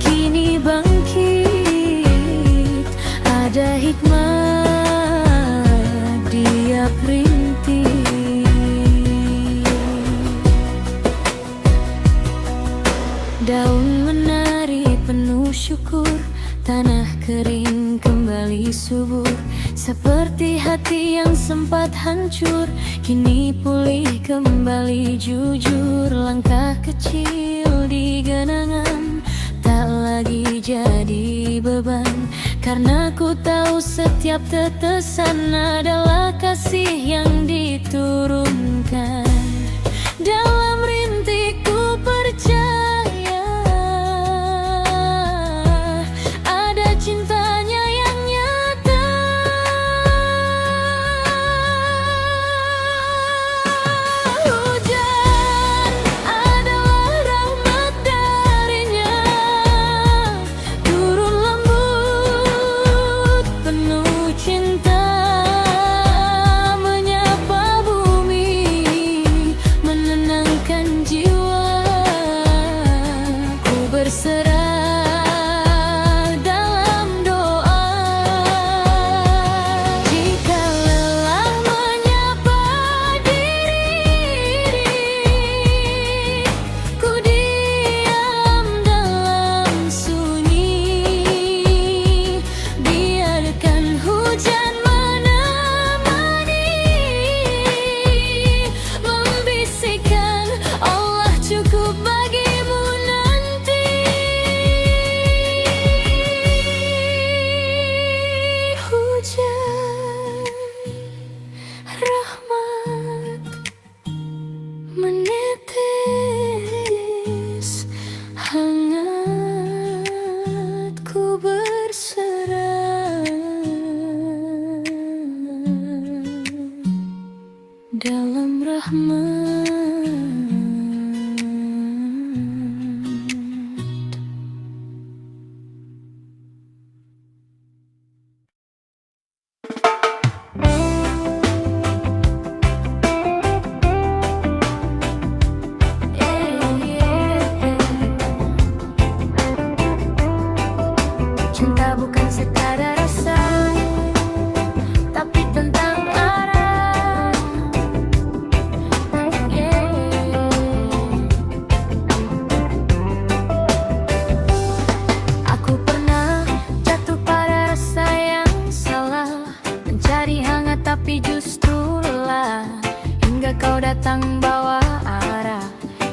kini bangkit, ada hikmah dia perintis. Daun menari penuh syukur, tanah kering kembali subur. Seperti hati yang sempat hancur, kini pulih kembali jujur. Langkah kecil di genangan tak lagi jadi beban, karena ku tahu setiap tetesan adalah kasih yang diturunkan. Dalam rintikku percaya ada cintanya yang nyata. Hujan adalah rahmat darinya, turun lembut mesra dalam rahmat. Cinta bukan sekadar rasa, tapi tentang arah. Aku pernah jatuh pada rasa yang salah, mencari hangat tapi justru lelah, hingga kau datang bawa arah,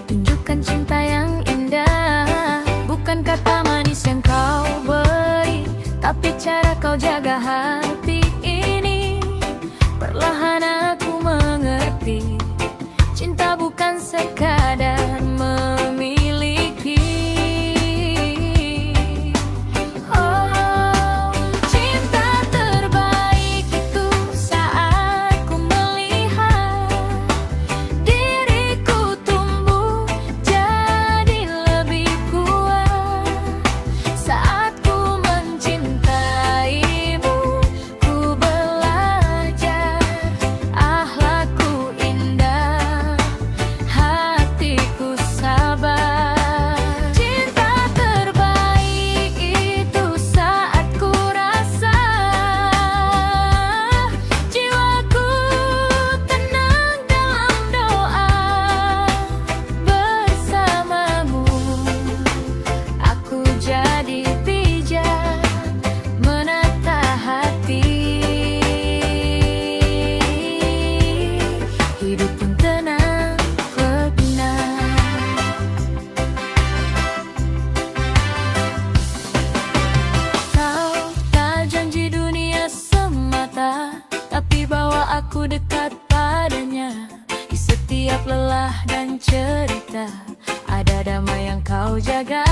tunjukkan cinta yang indah. Bukan kata manis yang kau beri, tapi cara kau jaga hati ini. Perlahan aku mengerti, cinta bukan sekadar memiliki. Oh, cinta terbaik itu saat ku melihat diriku tumbuh jadi lebih kuat. Saat ku mencintaimu, ku belajar akhlakku indah, hatiku sabar. Cinta terbaik itu saat ku rasa jiwaku tenang dalam doa. Bersamamu aku jadi bijak menata hati, hidup pun tenang benar. Kau tak janji dunia semata, tapi bawa aku dekat padanya. Di setiap lelah dan cerita ada damai yang kau jaga.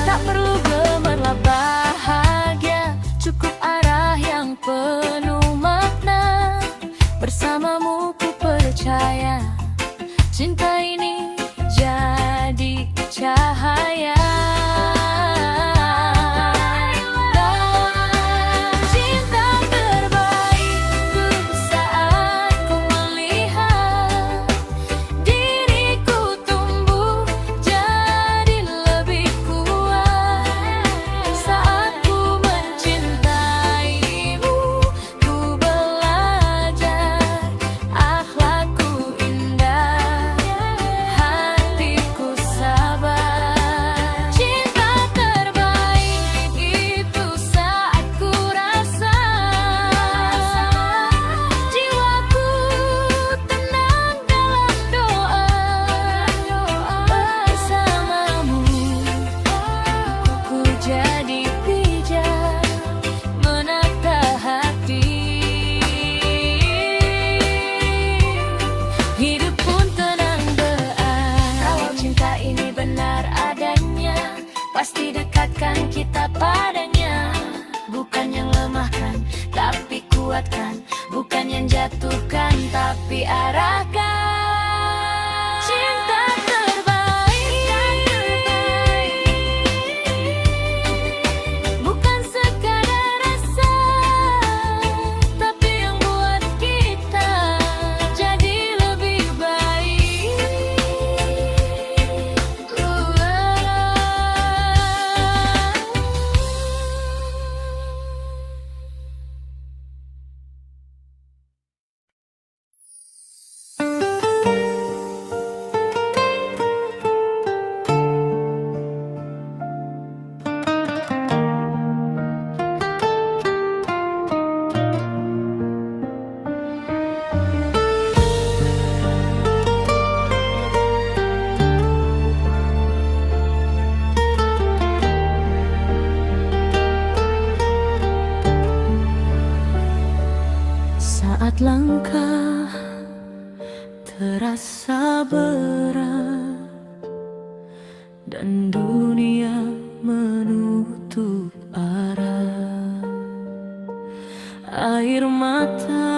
Tak perlu gemerlap bahagia, cukup arah yang penuh makna. Bersamamu ku percaya, cinta ini jadi cahaya. Cinta terbaikku saat ku melihat diriku tumbuh jadi lebih kuat. Saat ku mencintaimu, ku belajar akhlakku indah, hatiku sabar. Cinta terbaik itu saat ku rasa jiwaku tenang dalam doa. Bersamamu ku jadi bijak menata hati, hidup pun tenang berat. Kalau cinta ini benar adanya, pasti dekatkan kita padanya. Bukan yang lemahkan, tapi kuatkan. Bukan yang jatuhkan, tapi arahkan. Cinta terbaik bukan sekadar rasa, tapi yang buat kita jadi lebih baik. Saat langkah terasa berat dan dunia menutup arah, air mata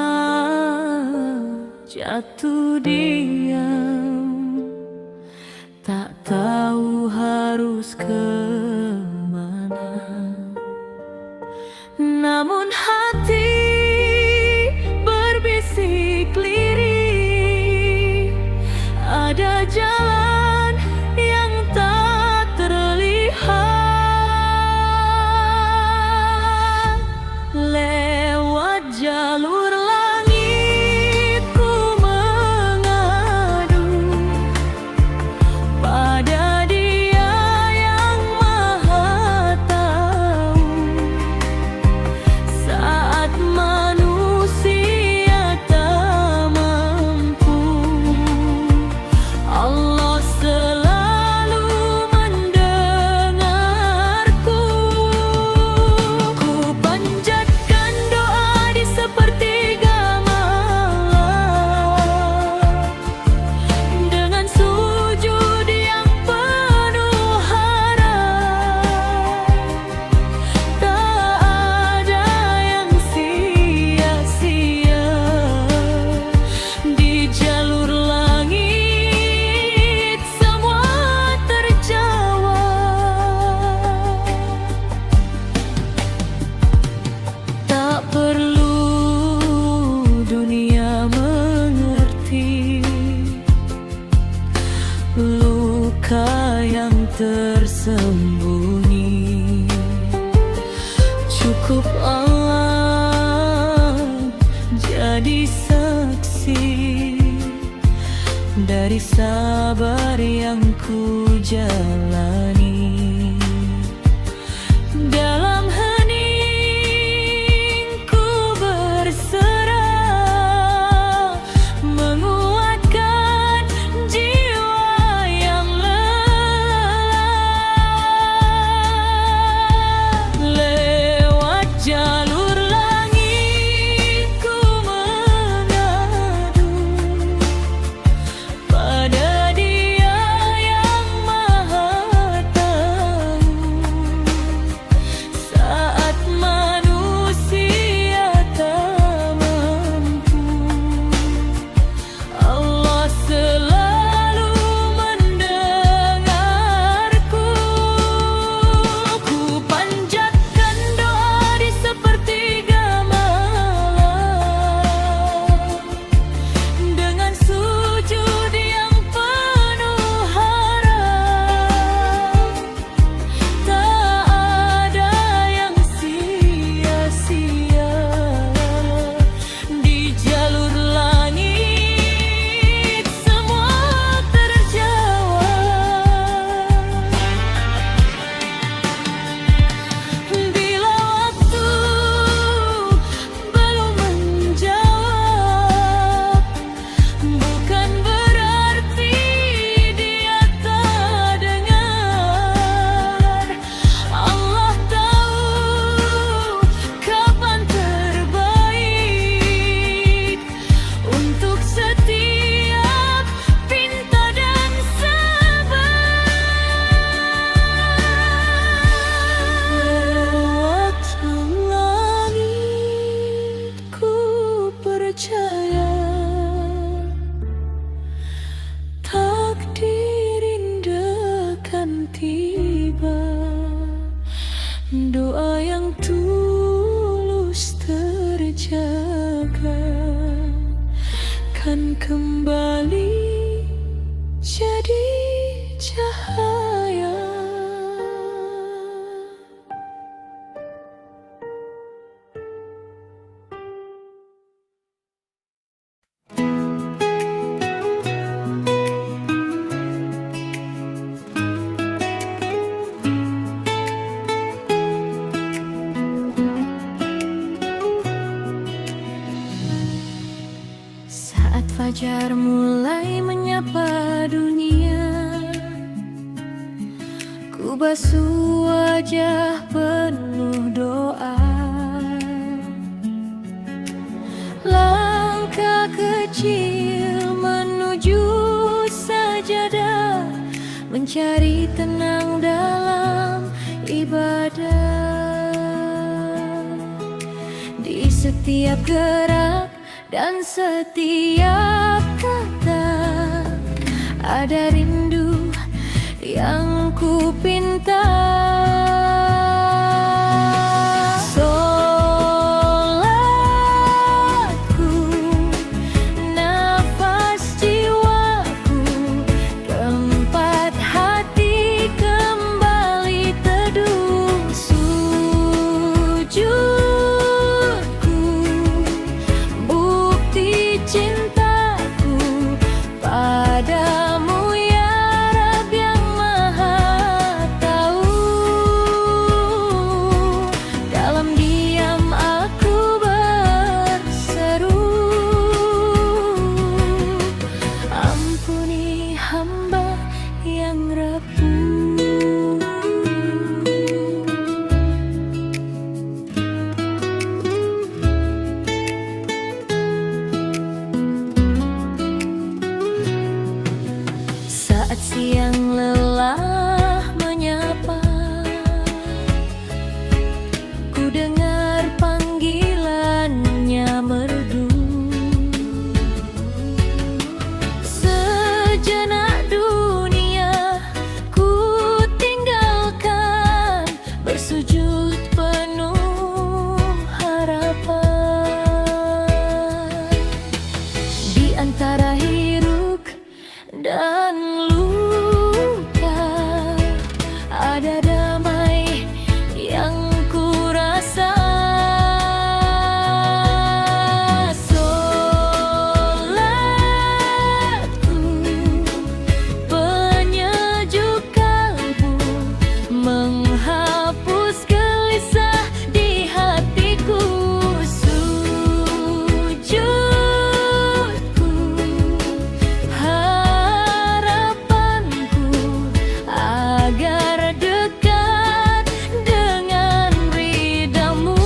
jatuh diam, tak tahu harus kemana. Namun hati berbisik lirih, ada jalan yang tak terlihat. Lewat jalur langit ku mengadu pada Dia yang Maha Tahu. Saat manusia tak mampu, Allah selalu mendengarku. Ku panjatkan doa di sepertiga malam, dengan sujud yang penuh harap. Tak ada yang sia-sia di jalur langit, semua terjawab. Tak perlu dunia mengerti luka yang tersembunyi. Cukup Allah jadi saksi dari sabar yang ku jalani. Dalam hening ku berserah, menguatkan jiwa yang lelah. Lewat jalur langit ku mengadu pada Dia yang Maha Tahu. Saat manusia tak mampu, Allah selalu mendengarku. Ku panjatkan doa di sepertiga malam, dengan sujud yang penuh harap. Tak ada yang sia-sia di jalur langit, semua terjawab. Bila waktu belum menjawab, bukan berarti Dia tak dengar. Allah tahu kapan terbaik untuk setiap pinta dan sabar. Lewat langit ku percaya, takdir indah kan tiba. Doa yang tulus terjaga kan kembali jadi cahaya. Saat fajar mulai menyapa dunia, ku basuh wajah penuh doa. Langkah kecil menuju sajadah, mencari tenang dalam ibadah. Di setiap gerak dan setiap kata ada rindu yang ku pinta. Solatku, nafas jiwaku, tempat hati kembali teduh. Sujudku, bukti cintaku padamu ya Rabb yang Maha Tahu. Dalam diam aku berseru, ampuni hamba yang rapuh. Saat siang lelah menyapa, ku dengar panggilannya merdu. Sejenak dunia ku tinggalkan, bersujud penuh harapan. Di antara hiruk dan luka ada damai yang ku rasa. Solatku, penyejuk kalbu, menghapus gelisah di hatiku. Sujudku, harapanku agar dekat dengan ridamu.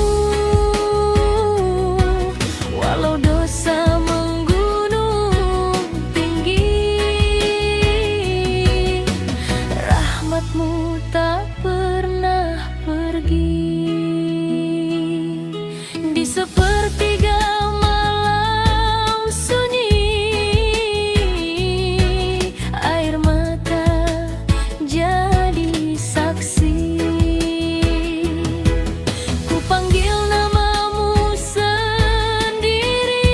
Walau dosa menggunung tinggi, rahmatmu tak pernah pergi. Di sepertiga malam sunyi, air mata jadi saksi. Ku panggil namamu sendiri,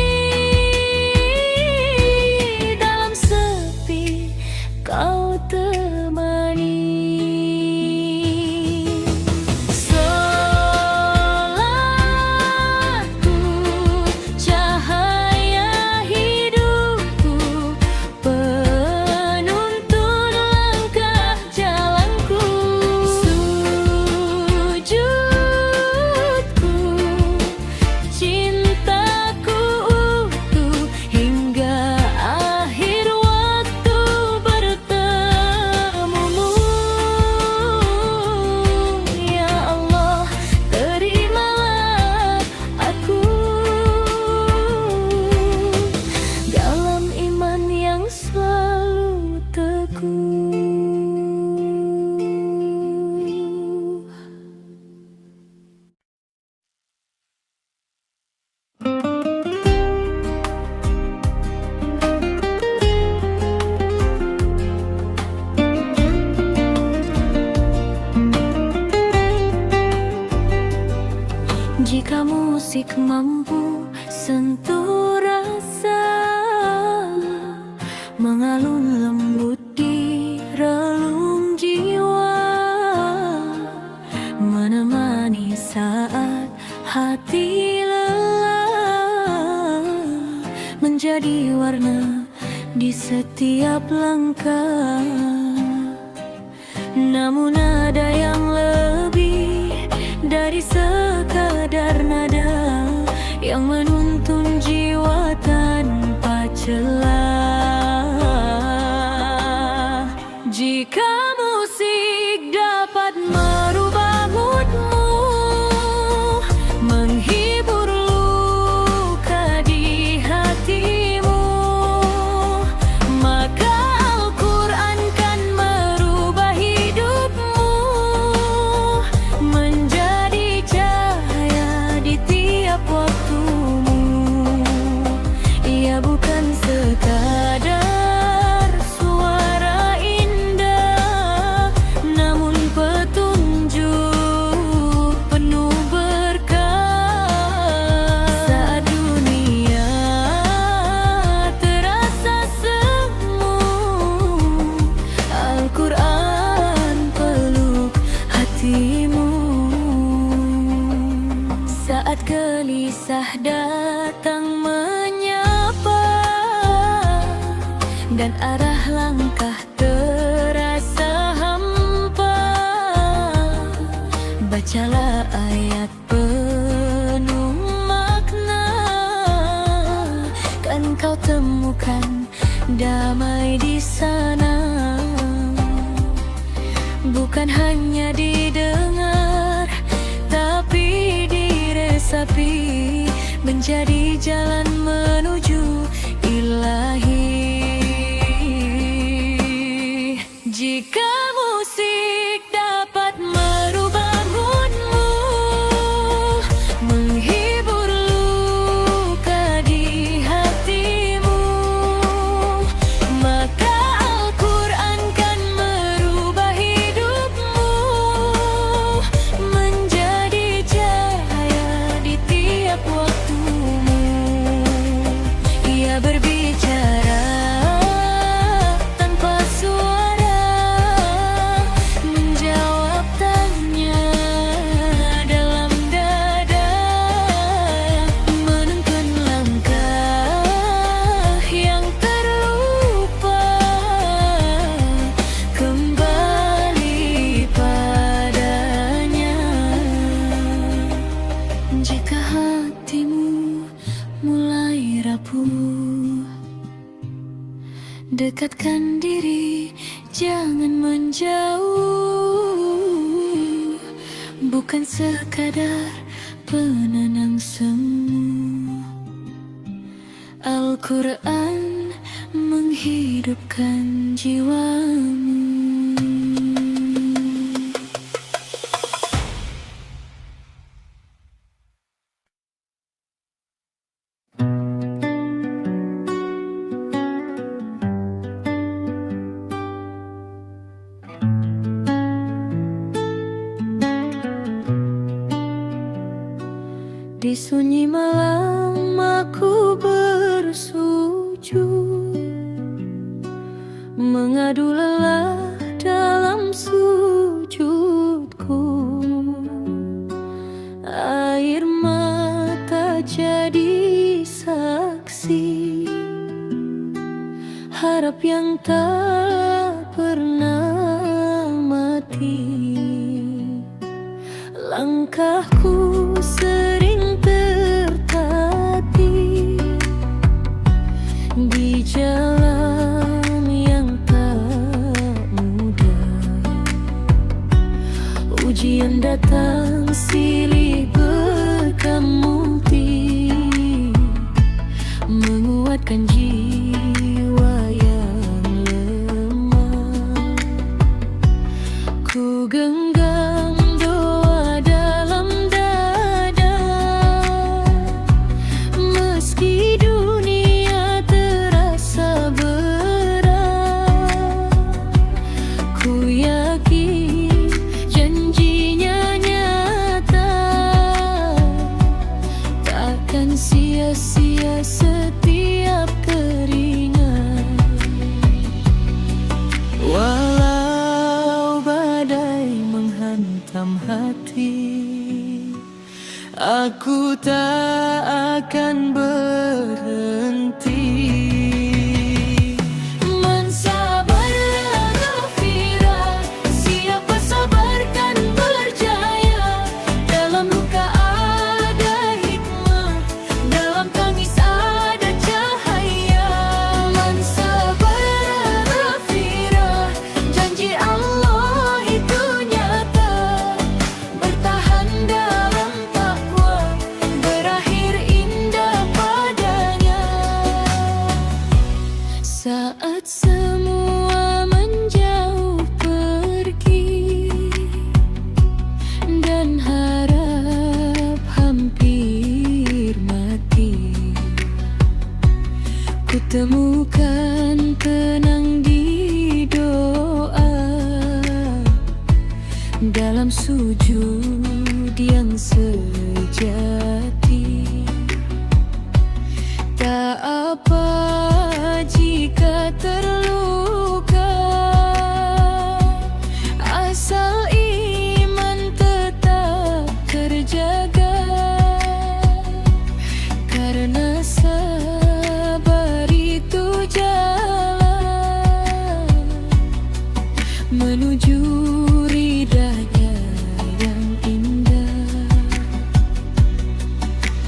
dalam sepi kau temani. Solatku, cahaya hidupku, penuntun langkah jalanku. Sujudku, cintaku utuh hingga akhir waktu bertemumu. Ya Allah, terimalah aku dalam iman yang selalu teguh. Jika musik mampu sentuh rasa, mengalun lembut di relung jiwa, menemani saat hati lelah, menjadi warna di setiap langkah. Namun ada yang lebih dari sekadar nada yang menuntun jiwa tanpa celah. Jika musik dapat merubah moodmu, menghibur luka di hatimu, maka Al-Quran kan merubah hidupmu menjadi cahaya di tiap waktu. saat gelisah datang menyapa, dan arah langkah terasa hampa. Bacalah ayat penuh makna, kan kau temukan damai di sana. Bukan hanya didengar, tapi diresapi, menjadi jalan menuju ilahi. Jika musik dapat merubah moodmu, menghibur luka di hatimu, maka Al-Quran kan merubah hidupmu, menjadi cahaya di tiap waktumu. Ia berbicara tanpa suara, menjawab tanya dalam dada, menuntun langkah yang terlupa, kembali padanya. Jika hatimu mulai rapuh, dekatkan diri, jangan menjauh. Bukan sekadar penenang semu, Al-Quran menghidupkan jiwamu. Di sunyi malam aku bersujud, mengadu lelah dalam sujudku. Air mata jadi saksi, harap yang tak pernah mati. Langkahku sering tertatih di jalan yang tak mudah. Ujian datang silih berkamuti, menguatkan jiwa yang lemah. Ku genggam doa dalam dada, meski dunia terasa berat. Ku yakin janjinya nyata, takkan sia-sia setiap keringat. Walau badai menghantam hati, aku tak akan berhenti. Man sabarlah ghafira, siapa sabar kan berjaya. Dalam luka ada hikmah, dalam tangis ada cahaya. Man sabarlah ghafira, janji Allah itu nyata. Bertahan dalam takwa, berakhir indah pada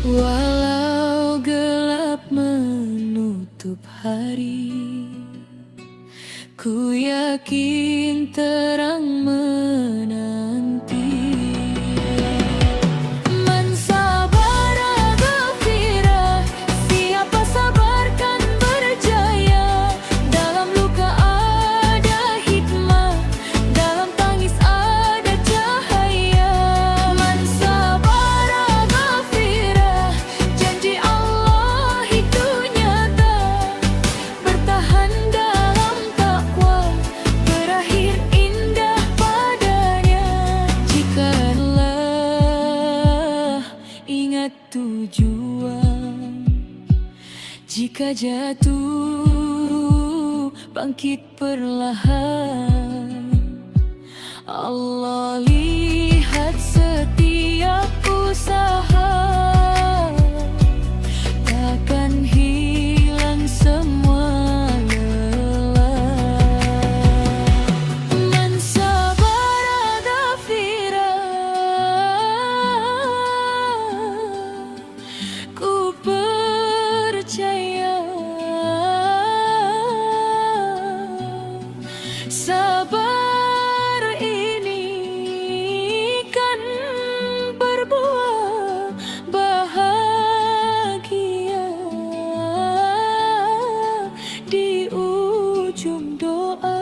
Walau gelap menutup hari, ku yakin terang menanti. Man sabara ghafira, siapa sabar kan berjaya. Dalam luka ada hikmah, dalam tangis ada cahaya. Man sabara ghafira, janji Allah itu nyata. Bertahan dalam takwa, berakhir indah padanya. Jikalau ingat tujuan, jika jatuh bangkit perlahan. Allah lihat setiap usaha, takkan hilang semua lelah. Man sabara ghafira, ku percaya sabar ini kan berbuah bahagia di ujung doa.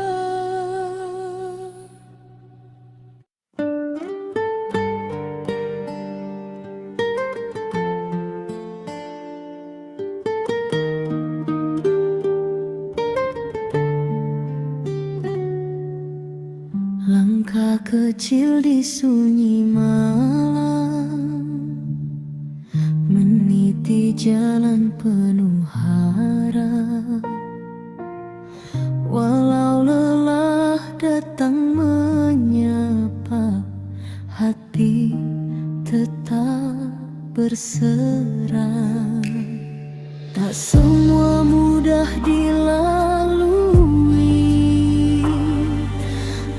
Langkah kecil di sunyi malam, meniti jalan penuh harap. Walau lelah datang menyapa, hati tetap berserah. Tak semua mudah dilalui,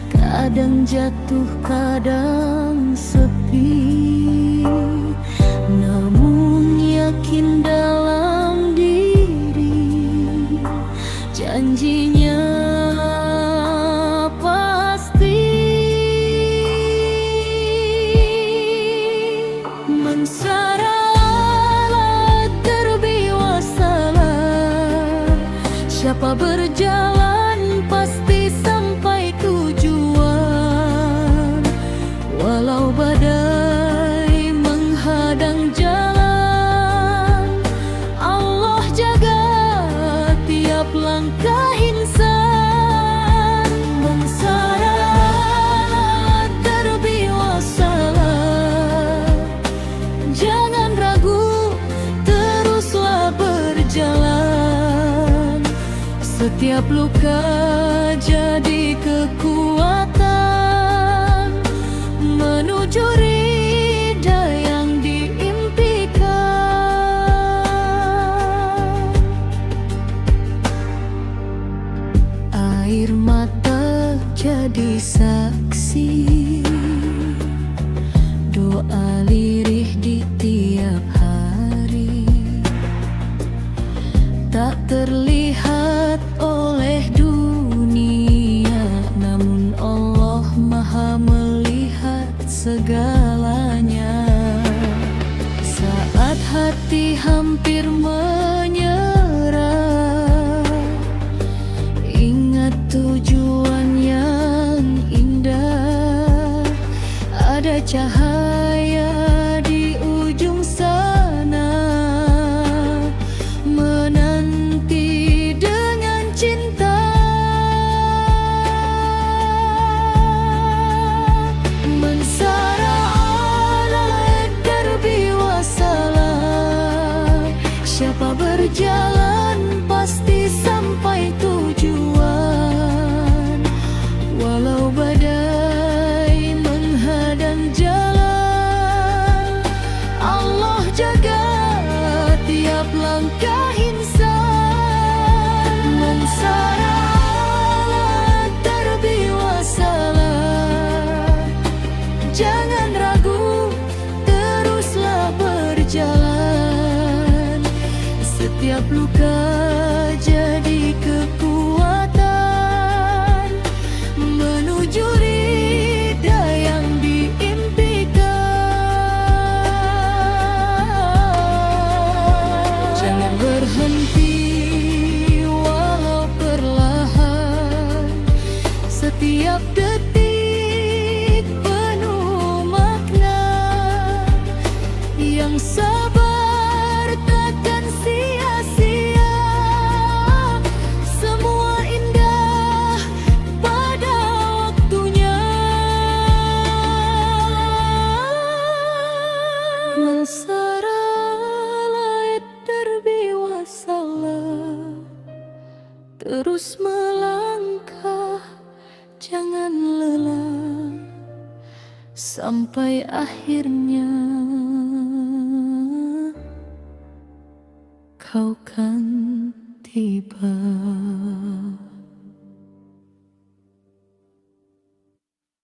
kadang jatuh, kadang sepi. Namun yakin dalam diri, janjinya pasti. Mansara terbi wasalah, siapa berjalan pasti sampai tujuan. Walau badai menghadang jalan, Allah jaga tiap langkah insan. Mansara terbi wasalah, jangan ragu, teruslah berjalan. Setiap luka jadi kekuatan menuju ridha yang diimpikan. Air mata jadi saksi, doa lirih di tiap hari. Tak terlihat oleh dunia, namun Allah Maha melihat segalanya. Saat hati hampir menyerah, ingat tujuan yang indah. Ada cahaya di ujung sana, menanti dengan cinta. Mansara ala darbi wasalah, siapa berjalan pasti sampai tujuan. Walau badai menghadang jalan, Allah jaga tiap langkah insan. Mansara ala darbi wasalah, jangan ragu, teruslah berjalan. Setiap luka jadi kekuatan menuju ridha yang diimpikan. Jangan berhenti walau perlahan, setiap detik penuh makna. Yang sabar takkan sia-sia, semua indah pada waktunya. Mansara laet terbiwa salah, terus melangkah jangan lelah, sampai akhirnya kau kan tiba.